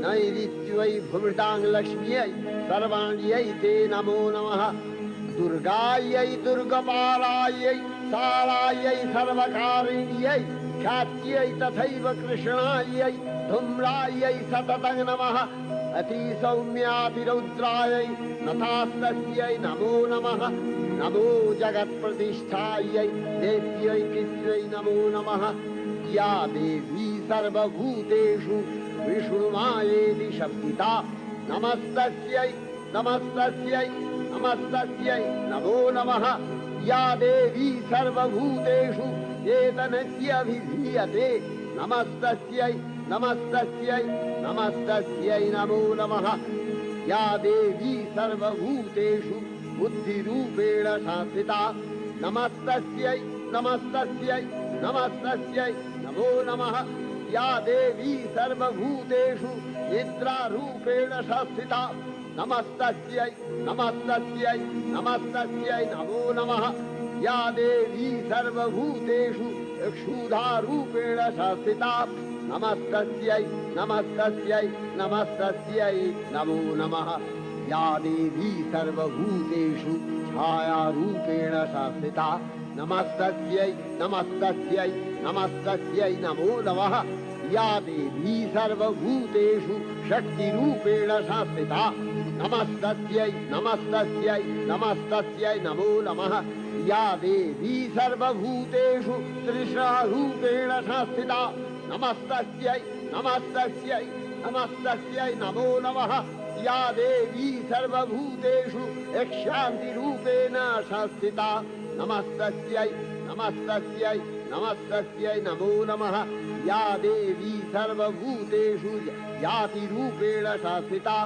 নৈরিত্यै ভূমিতাং লক্ষ্ম্यै সর্বাণ্यै তে নমো নমঃ। দুর্গাयै দুর্গপালাयै सालायै सर्वकारिण्यै ख्यात्यै तथैव कृष्णायै धूम्रायै सततं नमः। अतिसौम्यातिरौद्रायै नतास्तस्यै नमो नमः। नमो जगत्प्रतिष्ठायै देव्यै कृत्यै नमो नमः। या देवी सर्वभूतेषु विष्णुमायेति शब्दिता नमस्तस्यै नमस्तस्यै नमस्तस्यै नमो नमः। या देवी सर्वभूतेषु चेतनस्यभिधीयते नमस्तस्यै नमस्तस्यै नमस्तस्यै नमो नमः। या देवी सर्वभूतेषु बुद्धिरूपेण संस्थिता नमस्तस्यै नमस्तस्यै नमस्तस्यै नमो नमः। या देवी सर्वभूतेषु निद्रारूपेण संस्थिता नमस्तस्यै नमस्तस्यै नमस्तस्यै नमो नमः। या देवी सर्वभूतेषु क्षुधारूपेण संस्थिता नमस्तस्यै नमस्तस्यै नमस्तस्यै नमो नमः। या देवी सर्वभूतेषु छायारूपेण संस्थिता नमस्तस्यै नमस्तस्यै नमस्तस्यै नमो नमः। या देवी सर्वभूतेषु शक्तिरूपेण संस्थिता नमस्तस्यै नमस्तस्यै नमस्तस्यै नमो नमः। या देवी सर्वभूतेषु तृष्णारूपेण संस्थिता नमस्तस्यै नमस्तस्यै नमस्तस्यै नमो नमः। या देवी सर्वभूतेषु शान्तिरूपेण संस्थिता नमस्तस्यै नमस्तस्यै नमस्तस्यै नमो नमः। या देवी सर्वभूतेषु जातिरूपेण संस्थिता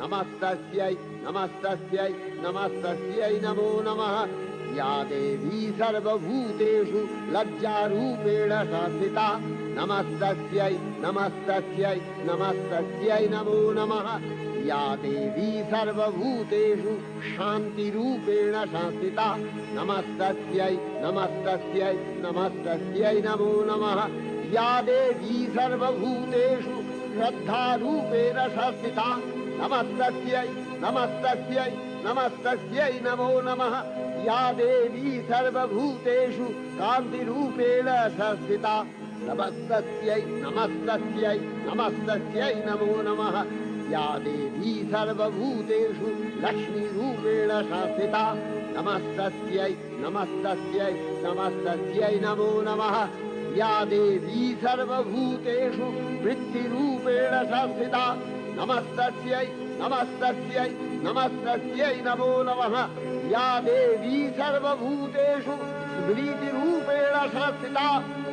नमस्तस्यै नमस्तस्यै नमस्तस्यै नमो नमः। या देवी सर्वभूतेषु लज्जारूपेण संस्थिता नमस्तस्यै नमस्तस्यै नमस्तस्यै नमो नमः। या देवी सर्वभूतेषु शान्तिरूपेण संस्थिता नमस्तस्यै नमस्तस्यै नमस्तस्यै नमो नमः। या देवी सर्वभूतेषु श्रद्धारूपेण संस्थिता नमस्तस्यै नमस्तस्यै नमस्तस्यै नमो नमः। या देवी सर्वभूतेषु कान्तिरूपेण संस्थिता नमस्तस्यै नमस्तस्यै नमस्तस्यै नमो नमः या देवी सर्वभूतेषु लक्ष्मीरूपेण संस्थिता नमस्तस्यै नमस्तस्यै नमस्तस्यै नमो नमः या देवी सर्वभूतेषु वृत्तिरूपेण संस्थिता नमस्तस्यै नमस्तस्यै नमस्तस्यै नमो नमः या देवी सर्वभूतेषु स्मृतिरूपेण संस्थिता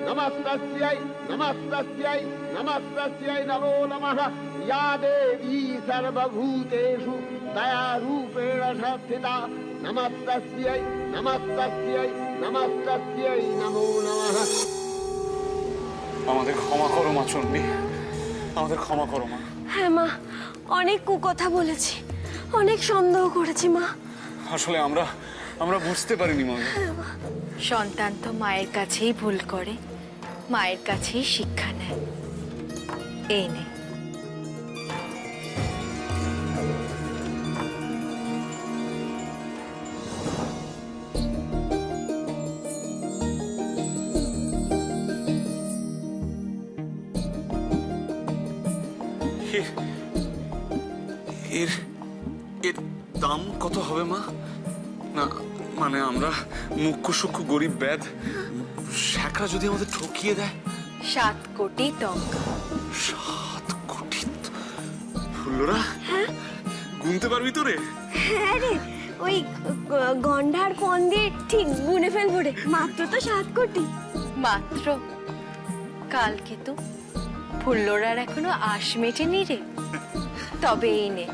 नमस्तस्यै नमस्तस्यै नमस्तस्यै नमो नमः या देवी सर्वभूतेषु दयारूपेण संस्थिता नमस्तस्यै नमस्तस्यै नमस्तस्यै नमो नमः। আমাদের ক্ষমা করো মা চণ্ডী, আমাদের ক্ষমা করো মা। হ্যাঁ মা, অনেক কুকথা বলেছি, অনেক সন্দেহ করেছি মা। আসলে আমরা বুঝতে পারিনি মা। সন্তান তো মায়ের কাছেই ভুল করে, মায়ের কাছেই শিক্ষা নেয়। এই নে। এর দাম কত হবে মা? না মানে আমরা মুখ্য সূক্ষ্ম গরিব ব্যাধ, শ্যাকরা যদি আমাদের ঠকিয়ে দেয়। 7 কোটি টঙ্কা। 7 কোটি? ফুল্লরা গুনতে পারবি তো রে? হ্যাঁ রে, ওই গন্ডার কোন দিয়ে ঠিক গুনে ফেলবো রে। মাত্র তো 7 কোটি। মাত্র? কালকে তো ফুল্লরার এখনো আশ মেটেনি রে। তবে এই নে।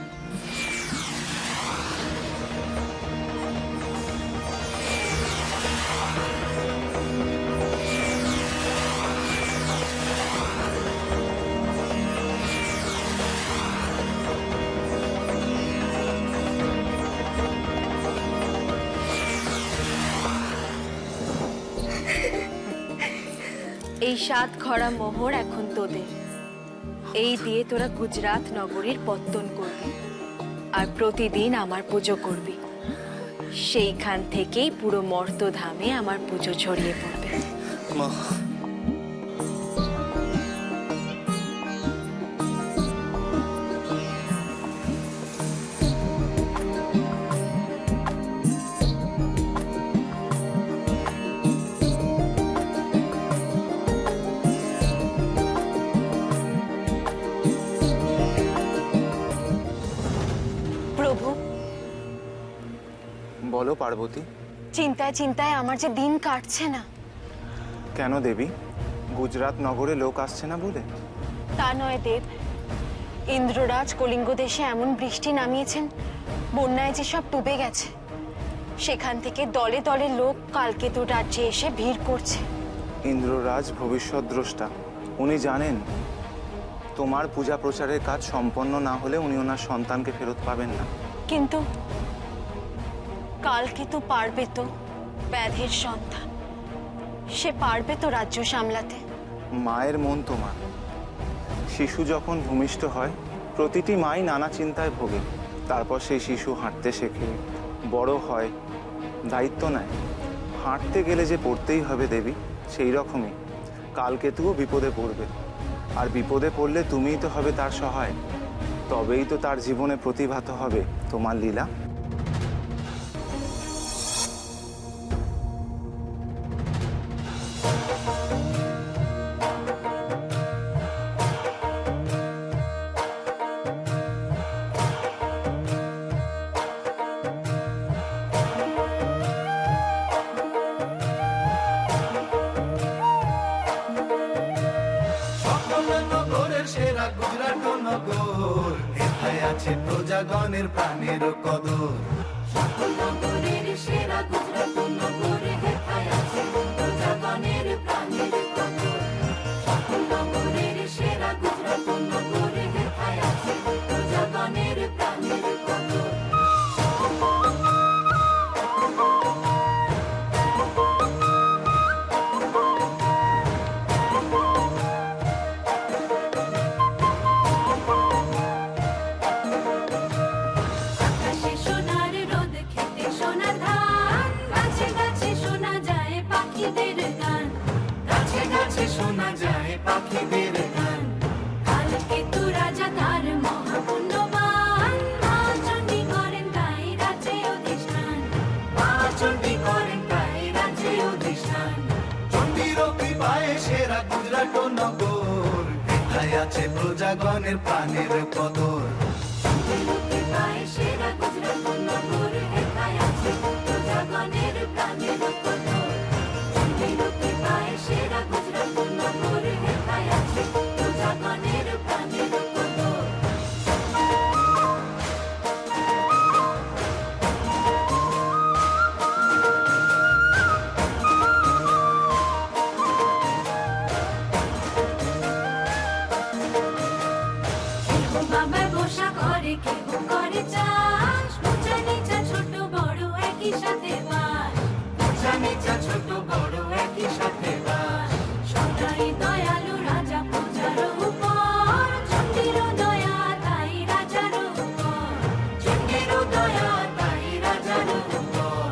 এই 7 ঘড়া মোহর এখন তোদের। এই দিয়ে তোরা গুজরাট নগরীর পত্তন করবি আর প্রতিদিন আমার পুজো করবি। সেইখান থেকেই পুরো মর্তধামে আমার পুজো ছড়িয়ে পড়বে। মা বলো পার্বতী। চিন্তায় চিন্তায় আমার যে দিন কাটছে না। কেন দেবী? গুজরাট নগরে লোক আসছে না বলে? তা নয় দেব, ইন্দ্ররাজ কলিঙ্গ দেশে এমন বৃষ্টি নামিয়েছেন, বন্যায় যে সব ডুবে গেছে। সেখান থেকে দলে দলে লোক কালকেতু রাজ্যে এসে ভিড় করছে। ইন্দ্ররাজ ভবিষ্যৎ দ্রষ্টা, উনি জানেন তোমার পূজা প্রচারের কাজ সম্পন্ন না হলে উনি ওনার সন্তানকে ফেরত পাবেন না। কিন্তু কালকেতু পারবে তো? ব্যাধের সন্তান, সে পারবে তো রাজ্য সামলাতে? মায়ের মন তোমার। শিশু যখন ভূমিষ্ঠ হয় প্রতিটি মাই নানা চিন্তায় ভোগে। তারপর সেই শিশু হাঁটতে শেখে, বড় হয়, দায়িত্ব নেয়। হাঁটতে গেলে যে পড়তেই হবে দেবী, সেই রকমই কালকেতুও বিপদে পড়বে। আর বিপদে পড়লে তুমিই তো হবে তার সহায়। তবেই তো তার জীবনে প্রতিভাত হবে তোমার লীলা। সেরা গুজরাট নগর, এথায় আছে প্রজাগণের প্রাণের কদর। সকল নগরের সেরা গুজরাট নগর, এথায় আছে প্রজাগণের প্রাণের কদর। সকল নগরের সেরা গুজরাট নগর, এথায় আছে প্রজাগণের প্রাণের কদর। শান চণ্ডীর কৃপায় সেরা গুজরাট নগর এথায় আছে প্রজাগণের প্রাণের কদর চণ্ডীর কৃপায় সেরা গুজরাট নগর এথায় আছে প্রজাগণের প্রাণের কদর চণ্ডীর কৃপায় সেরা গুজরাট নগর এথায় আছে প্রজাগণের প্রাণের কদর বাবার বসা করে কেউ করে চাষ উঁচা নিচা ছোট বড় একই সাথে বাস উঁচা নিচা ছোট বড় একই সাথে বাস সদাই দয়ালু রাজা প্রজার উপর চণ্ডীর দয়া তাই রাজার উপর চণ্ডীর দয়া তাই রাজার উপর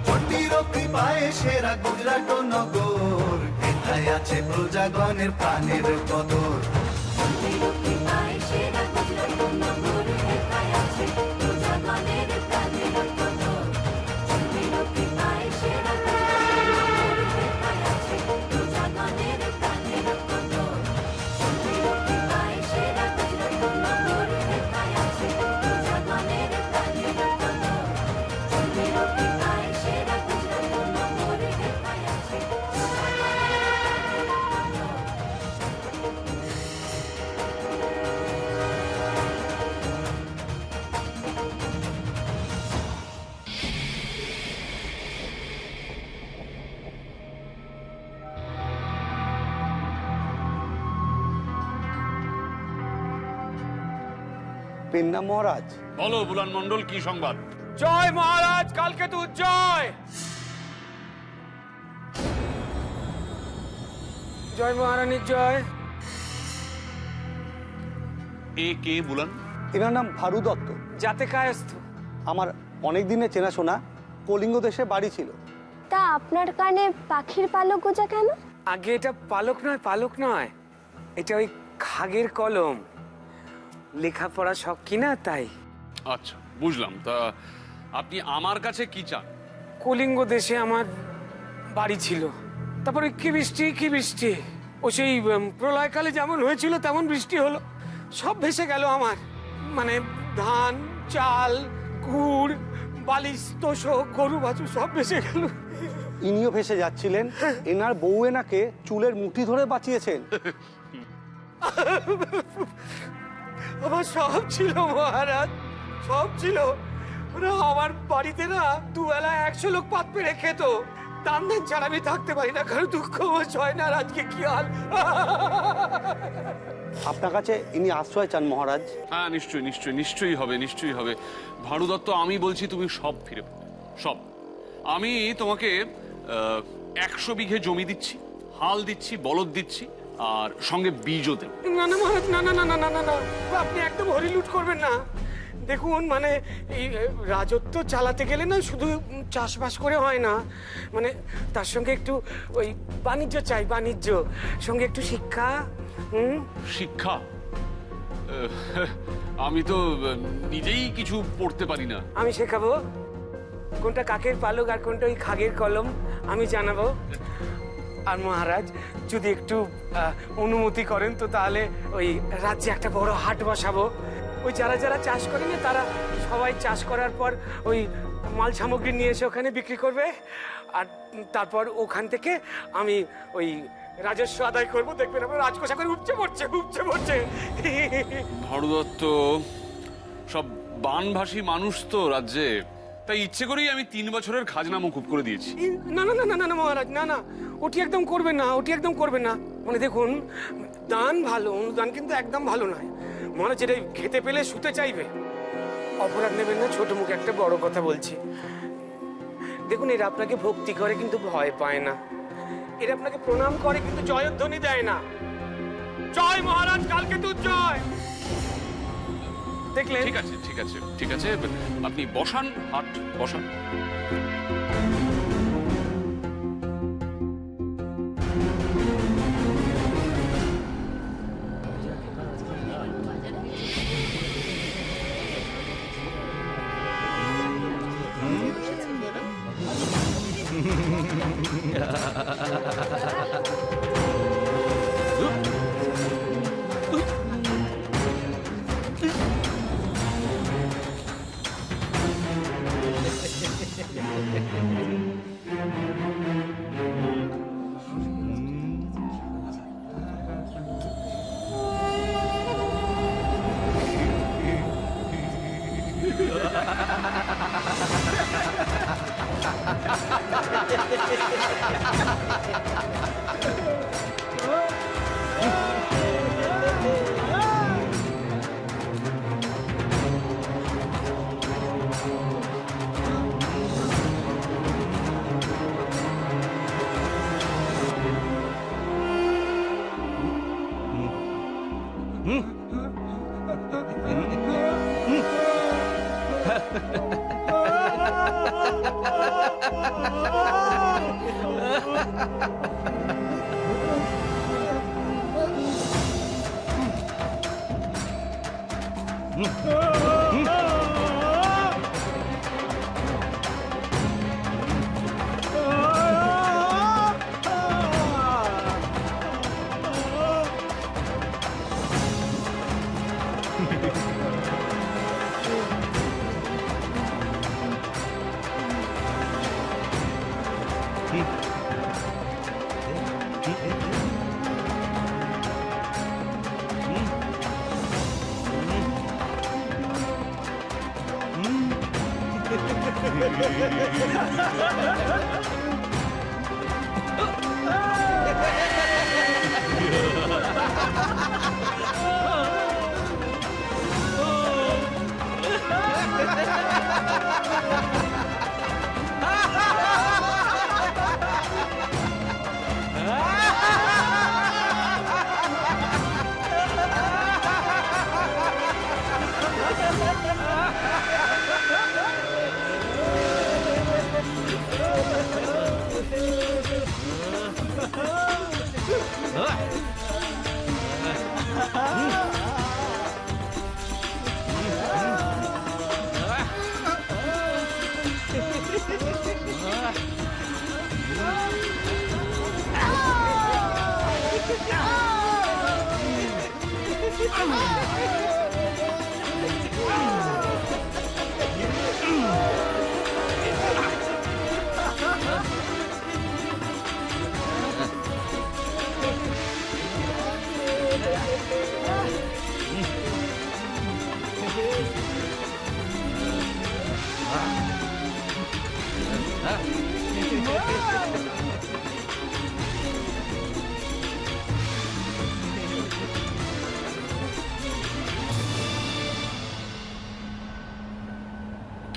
চণ্ডীর কৃপায় সেরা গুজরাট নগর এথায় আছে প্রজাগণের প্রাণের কদর চণ্ডীর কৃপায় সেরা গুজরাট নগর এথায় আছে প্রজাগণের প্রাণের কদর চণ্ডীর কৃপায় সেরা গুজরাট নগর এথায় আছে প্রজাগণের প্রাণের কদর চণ্ডীর কৃপায় সেরা গুজরাট নগর এথায় আছে প্রজাগণের প্রাণের কদর চণ্ডীর কৃপায় সেরা গুজরাট নগর এথায় আছে পেন্না মহারাজ, বলো বুলান মণ্ডল, কি সংবাদ? জয় মহারাজ, কালকে তো জয়। জয় মহারানীর জয়। এ কে বুলান? এনার নাম ভারু দত্ত। যাতে কায়স্থ। আমার অনেক দিনের চেনাশোনা, কলিঙ্গ দেশে বাড়ি ছিল। তা আপনার কানে পাখির পালক গোজা কেন? আগে এটা পালক নয়, পালক নয়, এটা ওই খাগের কলম। লেখাপড়া শখ কিনা তাই। আচ্ছা, বুঝলাম। তা আপনি আমার কাছে কি চান? কলিঙ্গ দেশে আমার বাড়ি ছিল, তারপরে কি বৃষ্টি কি বৃষ্টি, ও সেই প্রলয়কালে যেমন হয়েছিল তেমন বৃষ্টি হলো, সব ভেসে গেল আমার। মানে ধান, চাল, গুড়, বালিশ, তোষক, গরু বাছুর সব ভেসে গেল। ইনিও ভেসে যাচ্ছিলেন, এনার বউ এনাকে চুলের মুঠি ধরে বাঁচিয়েছেন। আমার সব ছিল মহারাজ, সব ছিল। ওরা আমার বাড়িতে না দুবেলা 100 লোক পাত পেরে খেত। দান দেন ছাড়া আমি থাকতে পারি না, কারণ দুঃখ হয় না। আজকে কি হাল। আপনার কাছে ইনি আশ্রয় চান মহারাজ। হ্যাঁ, নিশ্চয়ই নিশ্চয়ই নিশ্চয়ই হবে, নিশ্চয়ই হবে। ভারু দত্ত, আমি বলছি তুমি সব ফিরে পাবে, সব। আমি তোমাকে 100 বিঘে জমি দিচ্ছি, হাল দিচ্ছি, বলদ দিচ্ছি, আর সঙ্গে বীজও দেব। না না মহারাজ, না না না না না না না, আপনি একদম হরিলুট করবেন না। দেখুন, মানে এই রাজত্ব চালাতে গেলে না শুধু চাষবাস করে হয় না, মানে তার সঙ্গে একটু ওই বাণিজ্য চাই, বাণিজ্য, সঙ্গে একটু শিক্ষা। শিক্ষা? আমি তো নিজেই কিছু পড়তে পারি না। আমি শেখাবো কোনটা কাকের পালক আর কোনটা ওই খাগের কলম, আমি জানাবো। আর মহারাজ যদি একটু অনুমতি করেন তো তাহলে ওই রাজ্যে একটা বড় হাট বসাবো। ওই যারা যারা চাষ করে না তারা সবাই চাষ করার পর ওই মাল সামগ্রী নিয়ে এসে ওখানে বিক্রি করবে, আর তারপর ওখান থেকে আমি ওই রাজস্ব আদায় করবো। দেখবেন আমার রাজকোষা করে উপচে পড়ছে, উপচে পড়ছে। ভারু দত্ত, সব বানভাসী মানুষ তো রাজ্যে, তাই ইচ্ছে করেই আমি 3 বছরের খাজনা মকুব করে দিয়েছি। না না না না না মহারাজ, না না, ওটি একদম করবেন না, ওটি একদম করবেন না। মানে দেখুন, দান ভালো, অনুদান কিন্তু একদম ভালো নয়। মহারাজ যেটা খেতে পেলে শুতে চাইবে। অপরাধ নেবেন না, ছোট মুখে একটা বড় কথা বলছি। দেখুন, এরা আপনাকে ভক্তি করে কিন্তু ভয় পায় না, এরা আপনাকে প্রণাম করে কিন্তু জয়ধ্বনি দেয় না। জয় মহারাজ, কালকে তো জয়। দেখলেন? ঠিক আছে ঠিক আছে ঠিক আছে, আপনি বসান, হাট বসান।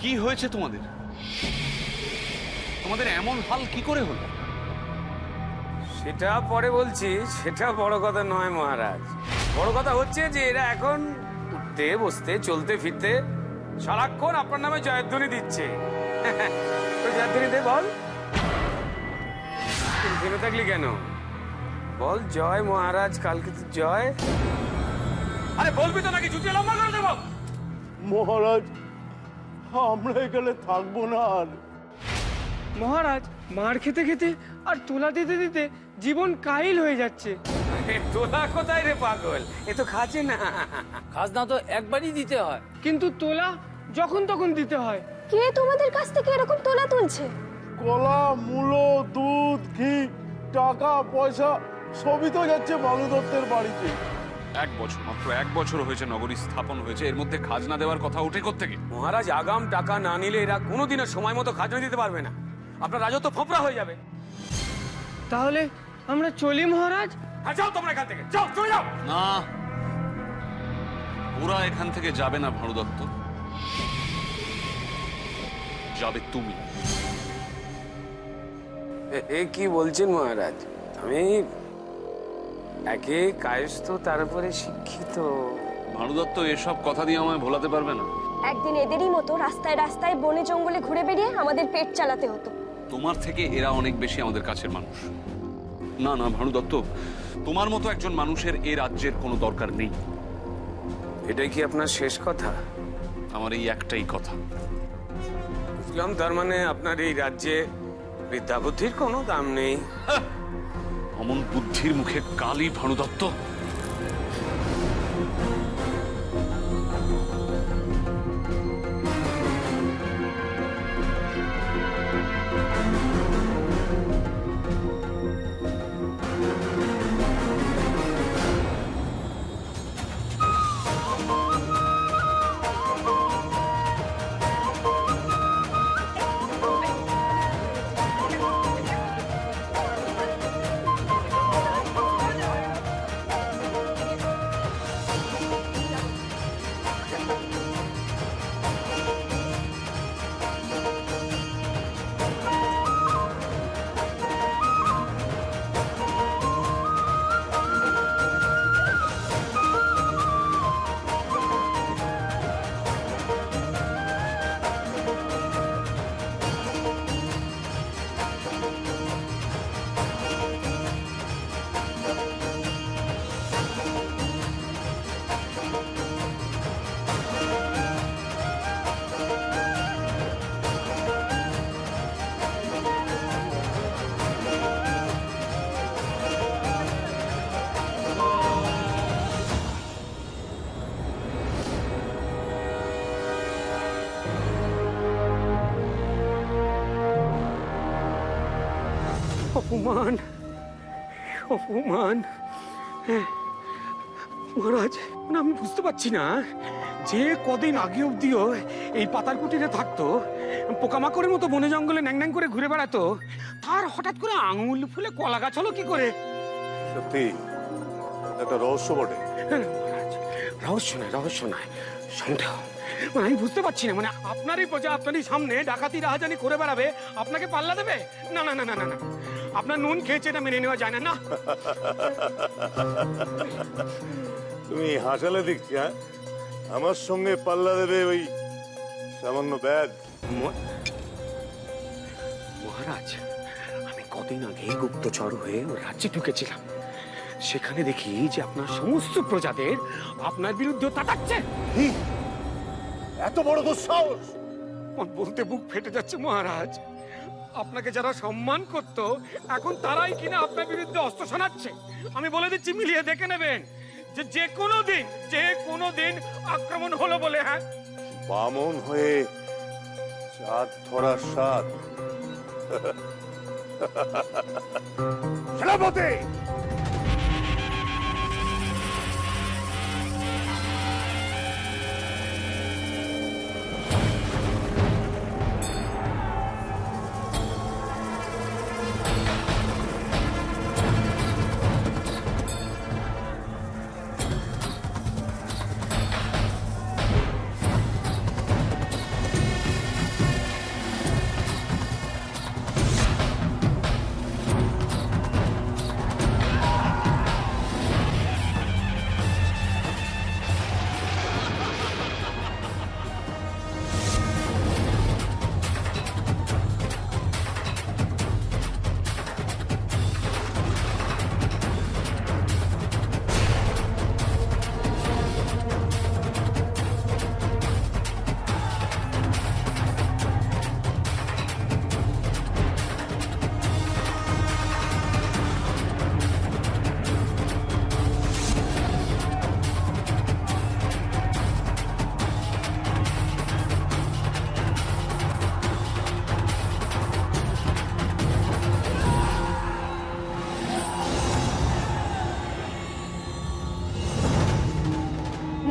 কি হয়েছে তোমাদের? তোমাদের এমন হাল কি করে হলো? সেটা পরে বলছি, সেটা বড় কথা নয় মহারাজ। বড় কথা হচ্ছে যে এরা এখন উঠতে বসতে চলতে ফিরতে সারাক্ষণ আপনার নামে জয়ধ্বনি দিচ্ছে। জয়ধ্বনি দে, বল। থেমে থাকলি কেন? বল জয় মহারাজ, কালকে তো জয়। আরে বলবি তো নাকি জুতিয়ে লম্বা করে দেবো? মহারাজ, আমরা এখানে থাকবো না আর। মহারাজ, মার খেতে খেতে আর তোলা দিতে দিতে জীবন কাহিল হয়ে যাচ্ছে। তোলা কোথায় রে পাগল? এ তো খাচ্ছে না। খাজনা তো একবারই দিতে হয়, কিন্তু তোলা যখন তখন দিতে হয়। কে তোমাদের কাছ থেকে এরকম তোলা তুলছে? কলা, মূলো, দুধ, ঘি, টাকা পয়সা সবই তো যাচ্ছে ভানু দত্তের বাড়িতে। মাত্র এক বছর হয়েছে নগরী স্থাপন হয়েছে, এর মধ্যে খাজনা দেওয়ার কথা ওঠে কোত্থেকে? মহারাজ, আগাম টাকা না নিলে এরা কোনোদিনও সময় মতো খাজনা দিতে পারবে না। আপনার রাজত্ব ফোপড়া হয়ে যাবে। তাহলে আমরা চলি মহারাজ? হ্যাঁ, যাও তোমরা এখান থেকে, যাও, চলে যাও। না, ওরা এখান থেকে যাবে না ভানু দত্ত, যাবে তুমি। এ কি বলছেন মহারাজ? আমি একে কায়স্থ, তার উপরে শিক্ষিত। ভানু দত্ত এসব কথা দিয়ে আমায় ভোলাতে পারবে না। একদিন এদেরই মতো রাস্তায় রাস্তায় বনে জঙ্গলে ঘুরে বেরিয়ে আমাদের পেট চালাতে হতো। তোমার থেকে এরা অনেক বেশি আমাদের কাছের মানুষ। না না ভানু দত্ত, তোমার মতো একজন মানুষের এ রাজ্যের কোনো দরকার নেই। এটাই কি আপনার শেষ কথা? আমার এই একটাই কথা। বুঝলাম, তার মানে আপনার এই রাজ্যে বিদ্যা বুদ্ধির কোনো দাম নেই। অমন বুদ্ধির মুখে কালী ভানুদত্ত। অপমান, অপমান। মহারাজ, মানে আমি বুঝতে পারছি না, যে কদিন আগে অব্দিও এই পাতার কুটিরে থাকতো, পোকামাকড়ের মতো বনে জঙ্গলে ন্যাং ন্যাং করে ঘুরে বেড়াতো, তার হঠাৎ করে আঙুল ফুলে কলা গাছ হলো কি করে? সত্যি একটা রহস্য বটে। মহারাজ, রহস্য নয়, রহস্য নয়, সন্দেহ। মানে আমি বুঝতে পারছি না, মানে আপনারই প্রজা আপনারই সামনে ডাকাতি রাহাজানি করে বেড়াবে, আপনাকে পাল্লা দেবে? না না না না না না, আপনার নুন খেয়েছে, এটা মেনে নেওয়া যায় না। না, তুমি হাসালে দেখছি। হ্যাঁ, আমার সঙ্গে পাল্লা দেবে ওই সামান্য ব্যাগ? মহারাজ, আমি কদিন আগে গুপ্তচর হয়ে ওর রাজ্যে ঢুকেছিলাম। সেখানে দেখি যে আপনার সমস্ত প্রজাদের আপনার বিরুদ্ধে তাকাচ্ছে। এত বড় দুঃসাহস! বলতে বুক ফেটে যাচ্ছে মহারাজ। আপনাকে যারা সম্মান করত, এখন তারাই কিনা আপনার বিরুদ্ধে অস্ত্র শোনাচ্ছে। আমি বলে দিচ্ছি, মিলিয়ে দেখে নেবেন যে যে কোনো দিন আক্রমণ হলো বলে। হ্যাঁ, বামন হয়ে চাঁদ ধরার স্বাদ। সেনাপতি,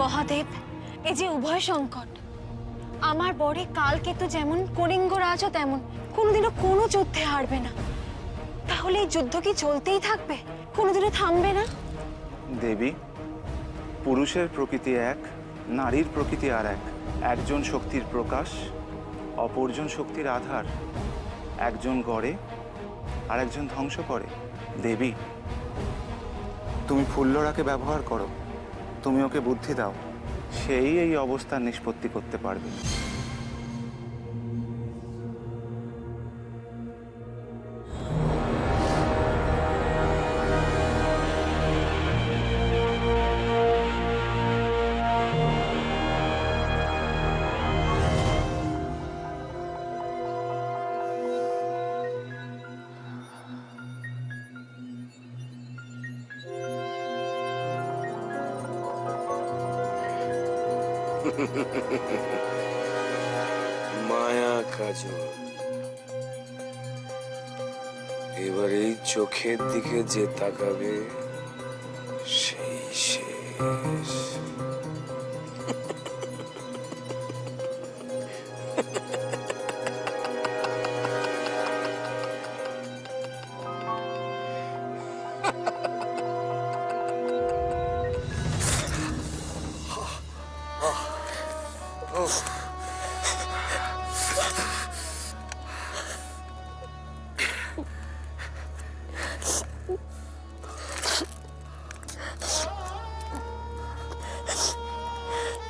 মহাদেব, এই যে উভয় সংকট, আমার বরে কালকেতু যেমন, কলিঙ্গ রাজও তেমন, কোনোদিনও কোনো যুদ্ধে হারবে না। তাহলে এই যুদ্ধ কি চলতেই থাকবে, কোনোদিনও থামবে না? দেবী, পুরুষের প্রকৃতি এক, নারীর প্রকৃতি আর এক। একজন শক্তির প্রকাশ, অপরজন শক্তির আধার। একজন গড়ে আর একজন ধ্বংস করে। দেবী, তুমি ফুল্লরাকে ব্যবহার করো, তুমি ওকে বুদ্ধি দাও, সেই এই অবস্থার নিষ্পত্তি করতে পারবে। মায়া কাজল, এবার এই চোখের দিকে যে তাকাবে সেই শেষ।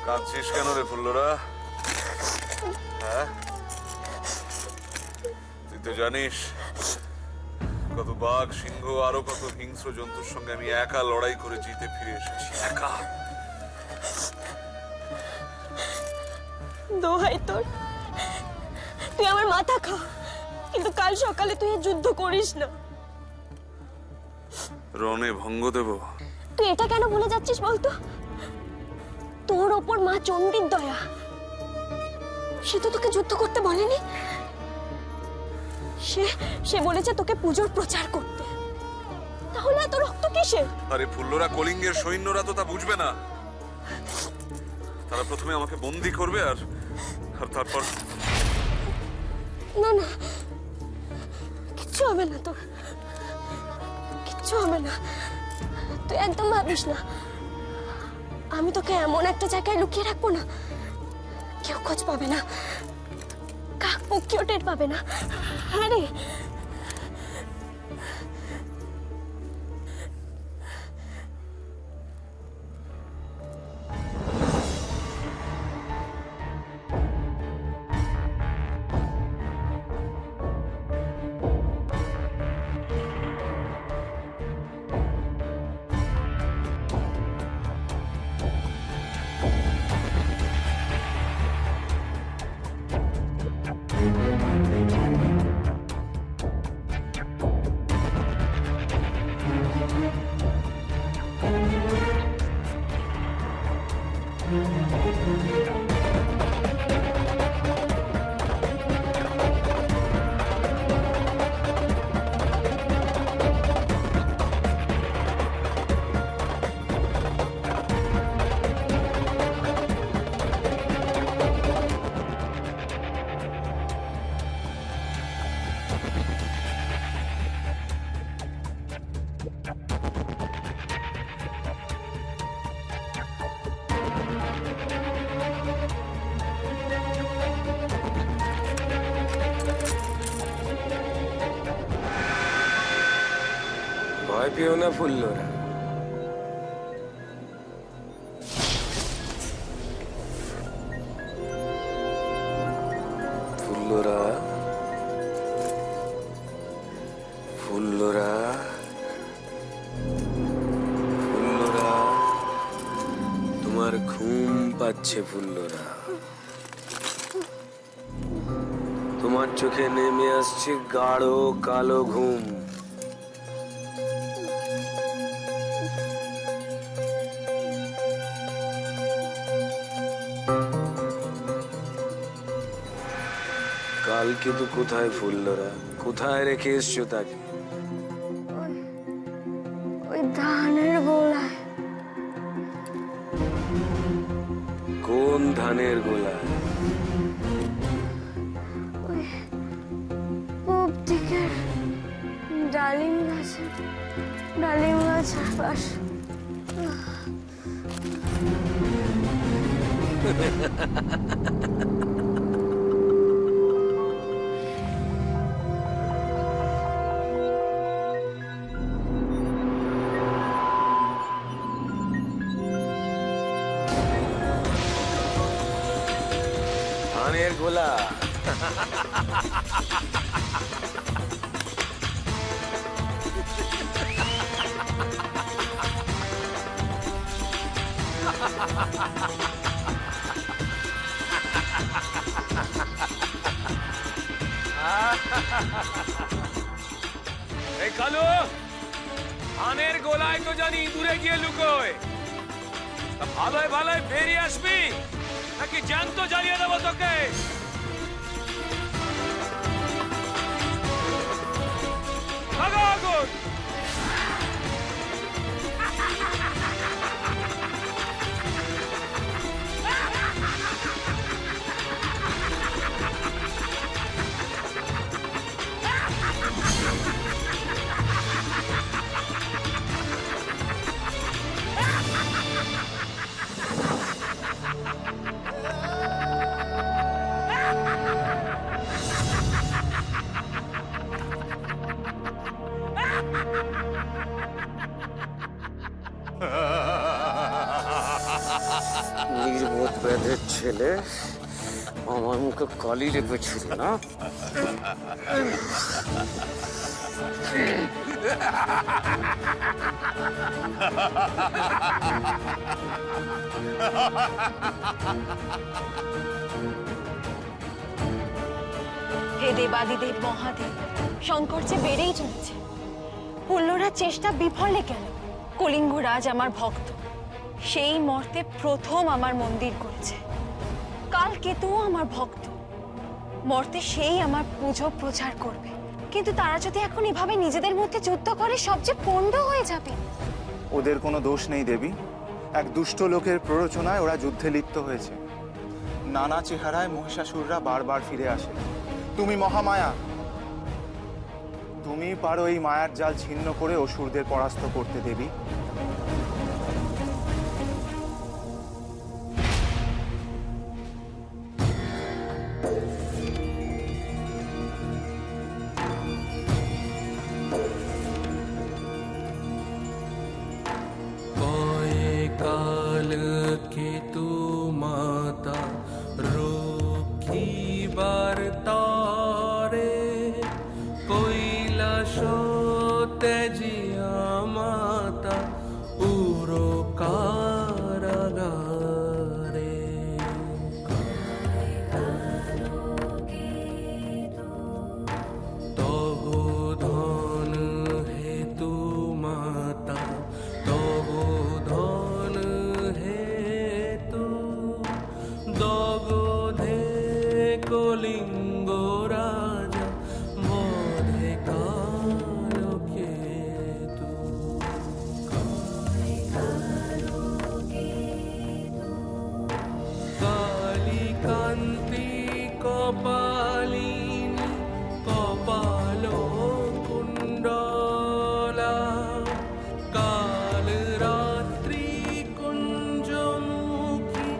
কাঁদছিস কেন রে ফুল্লরা? হ্যাঁ, তুই তো জানিস কত বাঘ, সিংহ, আরো কত হিংস্র জন্তুর সঙ্গে আমি একা লড়াই করে জিতে ফিরে এসেছি, একা। দোহাই তোর, তুই আমার মাথা খা, কিন্তু কাল সকালে তুই যুদ্ধ করিস না। রণে ভঙ্গ দেব? তুই এটা কেন ভুলে যাচ্ছিস বলতো? তোর ওপর মা চণ্ডীর দয়া, সে তো তোকে যুদ্ধ করতে বলেনি। সে বলেছে তোকে পুজোর প্রচার করতে। তাহলে এত রক্ত কিসের? আরে ফুল্লরা, কলিঙ্গের সৈন্যরা তো তা বুঝবে না। তারা প্রথমে আমাকে বন্দি করবে আর তারপর। না না, কিচ্ছু হবে না তোর, কিচ্ছু হবে না, তুই একদম ভাবিস না। আমি তোকে এমন একটা জায়গায় লুকিয়ে রাখবো না, কেউ খোঁজ পাবে না, কাক পক্ষীও টের পাবে না। হ্যাঁ রে, ভয় পেও না ফুল্লরা, ফুল্লরা, ফুল্লরা, ফুল্লরা, তোমার ঘুম পাচ্ছে ফুল্লরা। তোমার চোখে নেমে আসছে গাঢ় কালো ঘুম। কালকে তো কোথায় ফুল্লরা, কোথায় রেখে এসছো তাকে? ওই ধানের গোলায়। কোন ধানের গোলায়? ওই পূব দিকের ডালিম গাছের পাশে। ধানের গোলা? এই কালু, ধানের গোলায় তো জানি দূরে গিয়ে লুকোয়। ভালোয় ভালোয় বেরিয়ে আসবি, নাকি জ্যান্ত জ্বালিয়ে দেবো তোকে? লাগা আগুন! নির্বোধ ব্যাধের ছেলে, আমার মুখে কালি লেপেছিল না? হে দেবাদিদেব মহাদেব, সংকট যে বেড়েই চলেছে। পুল্লরা চেষ্টা বিফলে গেল। কলিঙ্গরাজ আমার ভক্ত, সেই মর্তে প্রথম আমার মন্দির করেছে। কাল কেতুও আমার ভক্ত, মর্তে সেই আমার পুজো প্রচার করবে। কিন্তু তারা যদি এখন এভাবে নিজেদের মধ্যে যুদ্ধ করে, সবচেয়ে পণ্ড হয়ে যাবে। ওদের কোনো দোষ নেই দেবী, এক দুষ্ট লোকের প্ররোচনায় ওরা যুদ্ধে লিপ্ত হয়েছে। নানা চেহারায় মহিষাসুররা বারবার ফিরে আসে। তুমি মহামায়া, তুমি পারো এই মায়ার জাল ছিন্ন করে অসুরদের পরাস্ত করতে দেবী। কাল কেতু মাতা রক্ষিবার তারে কৈলাস তেজিয়া মাতা উরো কারাগারে। তব ধন হেতু মাতা, তব ধন হেতু দগধে কলিঙ্গ রাজা বধে কালকেতু। কালিকান্তি কপালিনী কপাল কুণ্ডলা, কাল রাত্রি কুঞ্জমুখী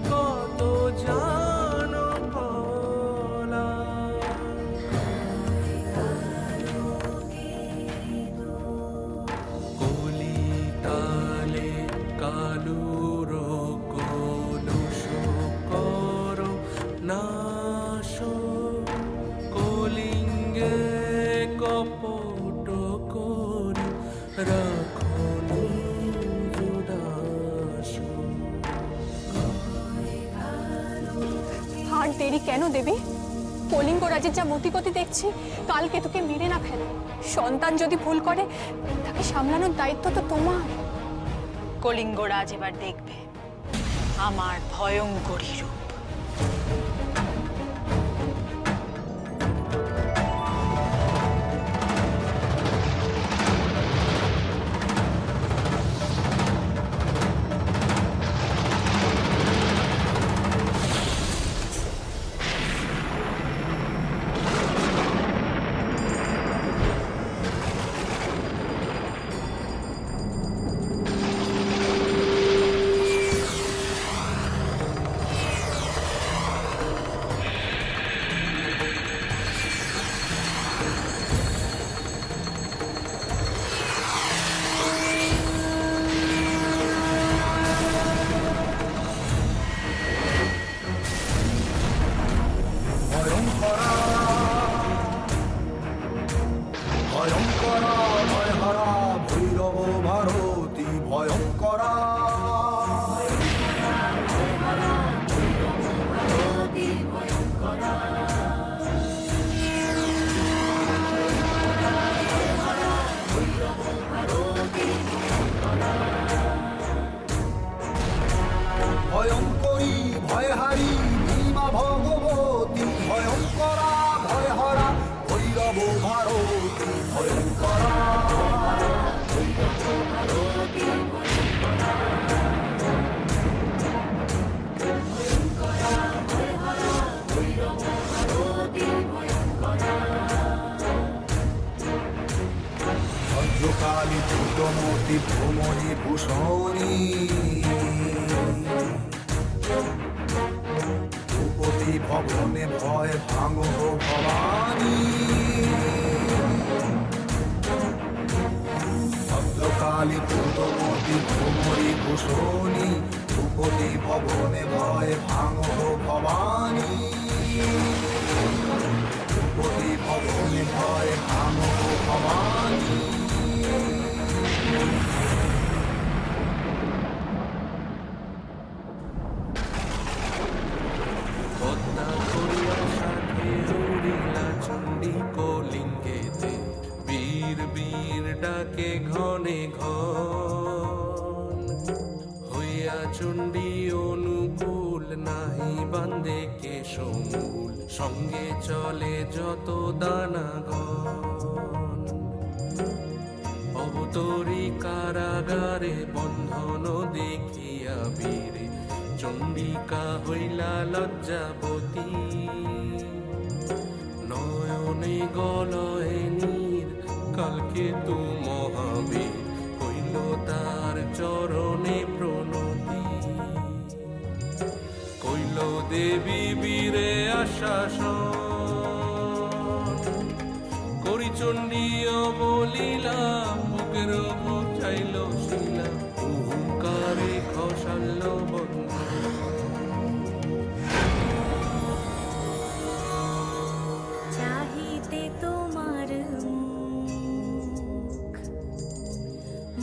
কত জান কলা। কলিতালে কালুর কলুষ কর নাশ, কলিঙ্গে কপট করি রাখনি জুদাস। আর দেরি কেন দেবী? কলিঙ্গ রাজের যা মতিগতি দেখছি, কালকে তোকে মেরে না ফেলে। সন্তান যদি ভুল করে, তাকে সামলানোর দায়িত্ব তো তোমার। কলিঙ্গরাজ এবার দেখবে আমার ভয়ঙ্করী রূপ। ভয়ঙ্করী ভয়হারী ভূতমতি ভ্রমণী ভূষণী ভূপতি ভবনে ভয় ভাঙো ভবানী ভদ্রকালী ভূতমতি ভ্রমণী ভূষণী ভূপতি ভবনে ভয় ভাঙো ভবানী ভূপতি ভবনে ভয় ভাঙো ভবানী পদ্মা করিয়া সাথে উড়িলা চণ্ডী কলিঙ্গেতে বীর বীর ডাকে ঘনে ঘন হইয়া চণ্ডী অনুকূল নাহি বান্দে কে সমূল সঙ্গে চলে যত দানাগণ অবতরী কারাগারে বন্ধন দেখিয়া বীরে চণ্ডিকা হইলা লজ্জাবতী নয়নে গলয়ে নীর কালকে তু মহাবীর হইল তার চরণে প্রণতি কইল দেবী বীরে আশাসন করি চণ্ডী অবলীলা বুকের বুঝাইল শিলা হুঙ্কারে খসাল বন্ধ চাহিতে তোমার মুখ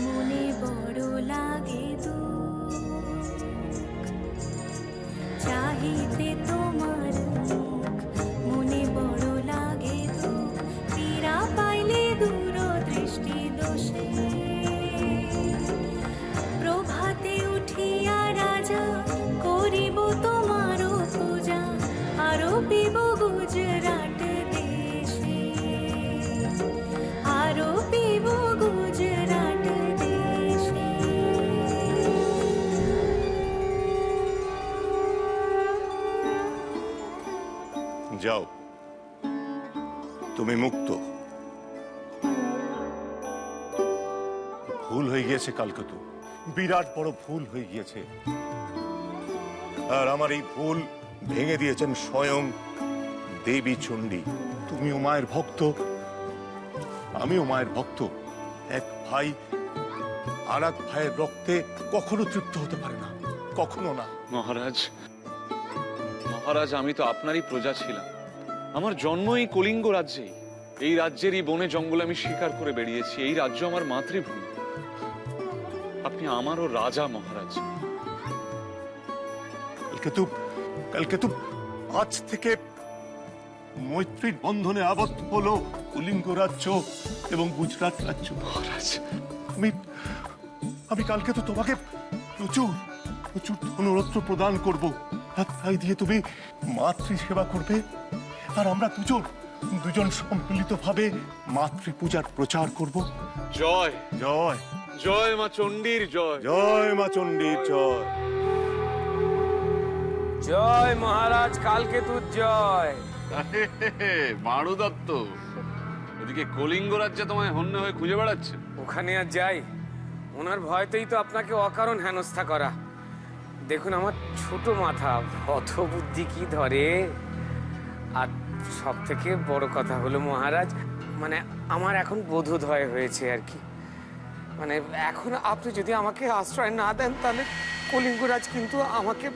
মনে বড় লাগে দুঃখ চাহিতে তোমার মুখ মনে বড় লাগে দুঃখ পীড়া পাইলে দূরদৃষ্টি দোষে প্রভাতে উঠিয়া রাজা করিব তোমার পূজা আরোপিব গুজরাট দেশে আরোপিব গুজরাট দেশে যাও, তুমি মুক্ত। ভুল হয়ে গিয়েছে কালকে, বিরাট বড় ভুল হয়ে গিয়েছে। আর আমার এই ভুল ভেঙে দিয়েছেন স্বয়ং দেবী চণ্ডী। তুমিও মায়ের ভক্ত, আমিও মায়ের ভক্ত। এক ভাই আর এক ভাইয়ের রক্তে কখনো তৃপ্ত হতে পারে না, কখনো না। মহারাজ, মহারাজ, আমি তো আপনারই প্রজা ছিলাম। আমার জন্ম এই কলিঙ্গ রাজ্যেই। এই রাজ্যেরই বনে জঙ্গলে আমি শিকার করে বেরিয়েছি। এই রাজ্য আমার মাতৃভূমি। আপনি আমারও রাজা মহারাজ। কালকে তো আজ থেকে মৈত্রীর বন্ধনে আবদ্ধ হলো কলিঙ্গ রাজ্য এবং গুজরাট রাজ্য। মহারাজ, আমি কালকে তো তোমাকে প্রচুর প্রচুর ধনরত্ন প্রদান করব। তাই দিয়ে তুমি মাতৃ সেবা করবে, আর আমরা দুজন সম্মিলিত ভাবে মাতৃ পূজার প্রচার করব। জয় জয় জয় মা চণ্ডীর জয়। জয় মা চণ্ডীর জয়। জয় মহারাজ কালকেতুর জয়। মারু দত্ত, ওদিকে কলিঙ্গ রাজ্যে তোমায় হন্য হয়ে খুঁজে বেড়াচ্ছে। ওখানে আর যাই? ওনার ভয়তেই তো আপনাকে অকারণ হেনস্থা করা। দেখুন আমার ছোট মাথা, অত বুদ্ধি কি ধরে। আর সব থেকে বড় কথা হলো মহারাজ, মানে আমার এখন বোধোদয় হয়েছে আর কি। মানে এখন আপনি যদি আমাকে আশ্রয় না দেন তাহলে কলিঙ্গরাজ কিন্তু আমাকে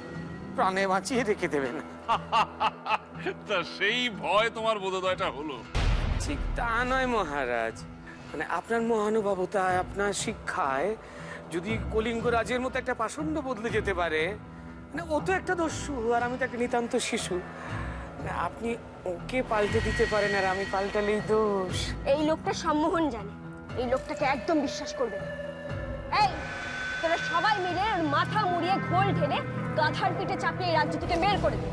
প্রাণে বাঁচিয়ে রেখে দেবেন। তা সেই ভয় তোমার বোধোদয়টা হলো? ঠিক তা নয় মহারাজ, মানে আপনার মহানুভবতায়, আপনার শিক্ষায় যদি কলিঙ্গরাজের মতো একটা পাষণ্ড বদলে যেতে পারে, মানে ও তো একটা দস্যু আর আমি তো একটা নিতান্ত শিশু। আপনি ওকে পাল্টে দিতে পারেন আর আমি পাল্টালেই দোষ। এই লোকটা সম্মোহন জানে, এই লোকটাকে একদম বিশ্বাস করবে না। এই তোরা সবাই মিলে ওর মাথা মুড়িয়ে ঘোল ঢেলে গাধার পিঠে চাপিয়ে এই রাজ্য থেকে বের করে দে।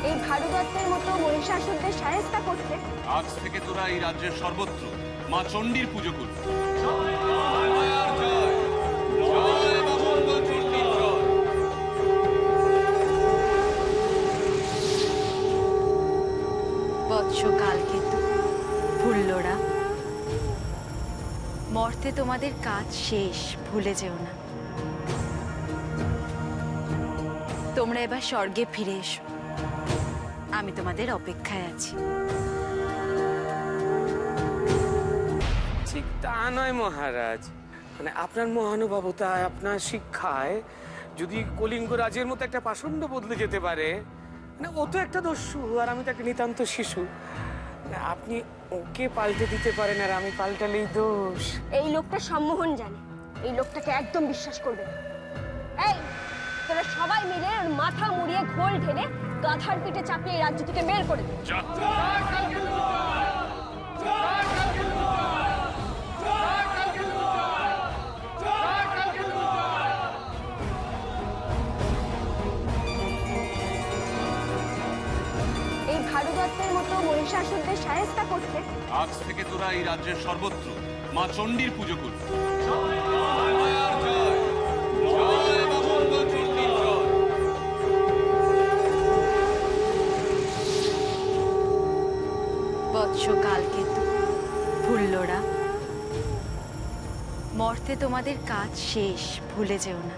এই ভারতবর্ষের মতো মহিষাসুরদের সাহেস্তা করতে আজ থেকে তোরা এই রাজ্যের সর্বত্র মা চণ্ডীর পুজো করবি। মর্তে তোমাদের কাজ শেষ, ভুলে যেও না। তোমরা এবার স্বর্গে ফিরে এসো, আমি তোমাদের অপেক্ষায় আছি। ঠিক তা নয় মহারাজ, মানে আপনার মহানুভবতায়, আপনার শিক্ষায় যদি কলিঙ্গ রাজের মতো একটা পাষণ্ড বদলে যেতে পারে, মানে ও তো একটা দস্যু আর আমি তো একটা নিতান্ত শিশু, আপনি ওকে পাল্টে দিতে পারেন আর আমি পাল্টালেই দোষ। এই লোকটা সম্মোহন জানে, এই লোকটাকে একদম বিশ্বাস করবে না। এই তোরা সবাই মিলে ওর মাথা মুড়িয়ে ঘোল ঢেলে গাধার পিঠে চাপিয়ে এই রাজ্য থেকে বের করে দে। এই ভারতবর্ষের মতো মহিষাসুরদের শায়েস্তা করতে আজ থেকে তোরা এই রাজ্যের সর্বত্র মা চণ্ডীর পুজো করবি। বৎস কালকেতু, ফুল্লরা, মর্তে তোমাদের কাজ শেষ, ভুলে যেও না।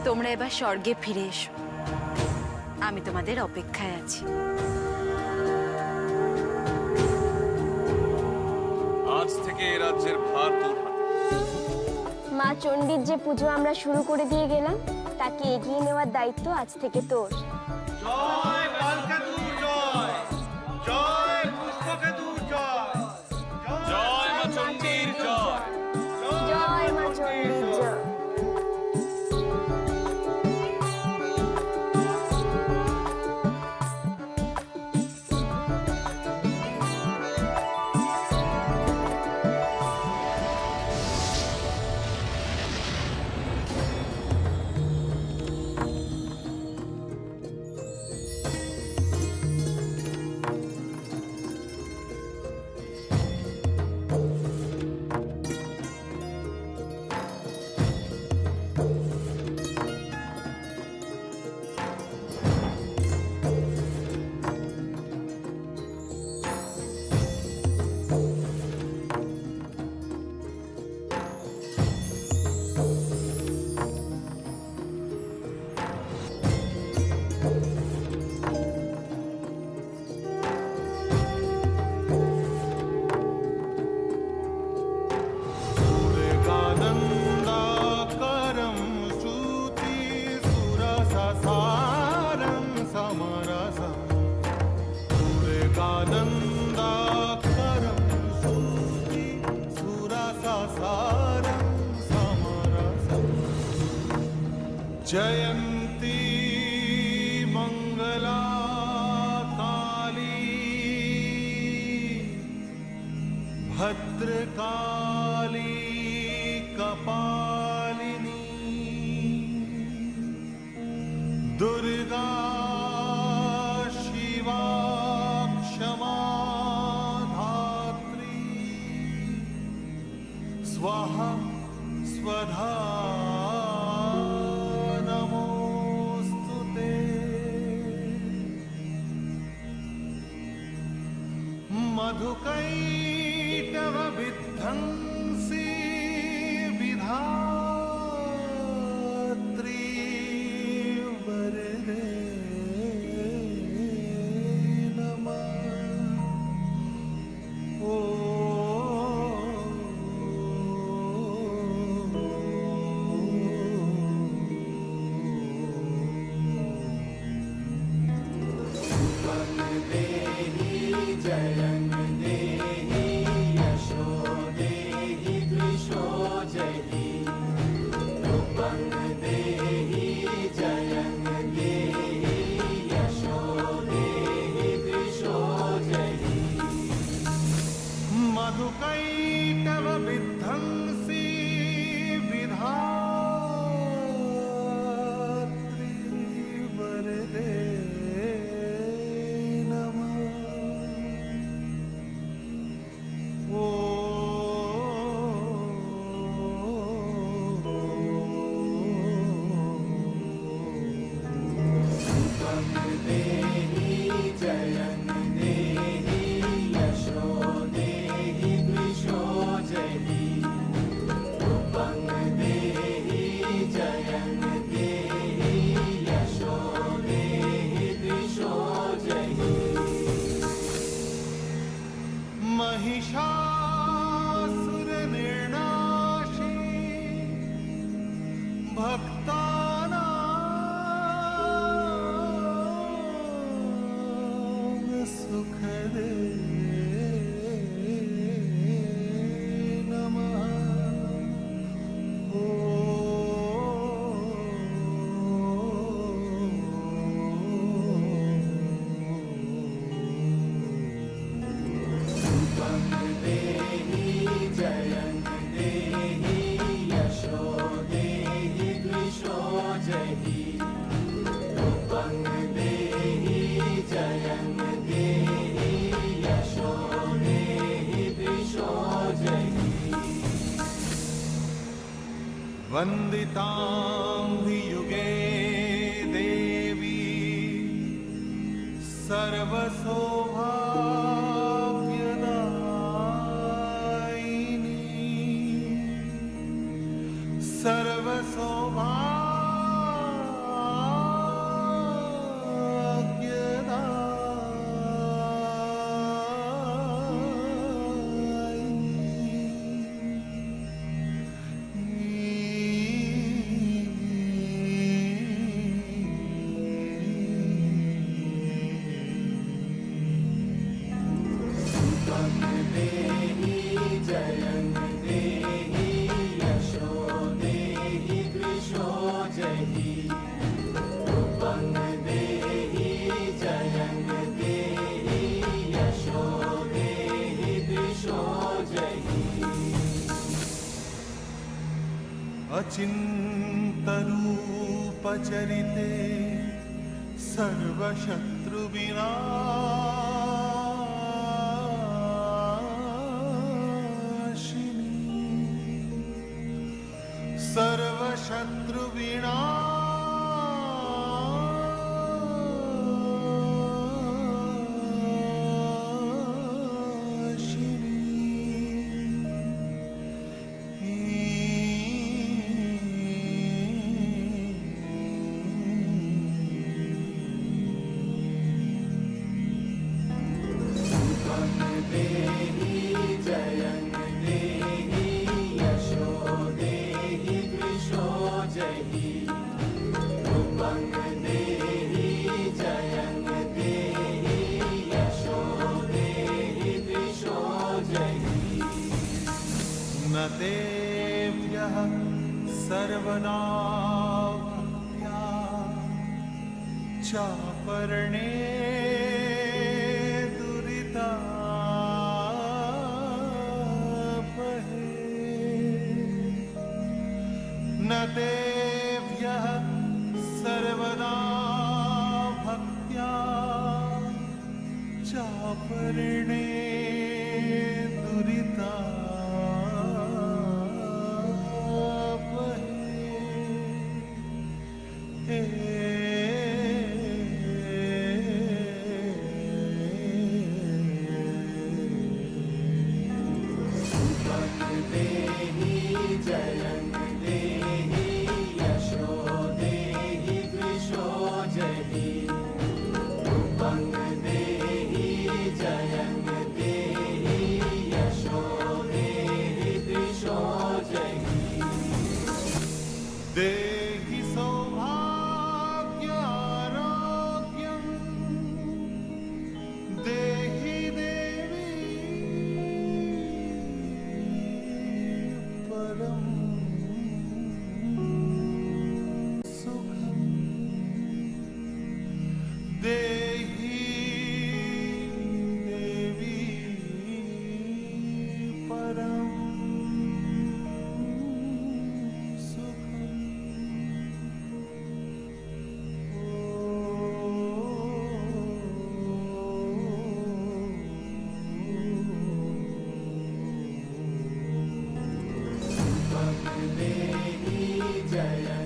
তোমরা এবার স্বর্গে ফিরে এসো, আমি তোমাদের অপেক্ষায় আছি। আজ থেকে এ রাজ্যের ভার তোর হাতে। মা চণ্ডীর যে পুজো আমরা শুরু করে দিয়ে গেলাম, তাকে এগিয়ে নেওয়ার দায়িত্ব আজ থেকে তোর। জয় কালকেতু জয়, জয় পুষ্পকেতু জয়, জয় মা চণ্ডীর জয়, জয় মা চণ্ডীর জয়। जयंती मंगला काली भद्रकाली कपालिनी दुर्गा शिवा क्षमा धात्री स्वाहा स्वधा मधुकैटव विध्वंसी विधात्री वरदे नमः। ओ जयं देहि यशो देहि वन्दितां हि युगे देवी सर्वसौभाग्यदायिनी अचिन्तरूपचरिते सर्वशत्रुविनाशिनी न तेभ्यः सर्वदा भक्त्या चापर्णे दुरितापहे न तेभ्यः सर्वदा भक्त्या चापर्णे देहि सौभाग्यारोग्यं देहि देवी परं सुखं देहि देवी परं जय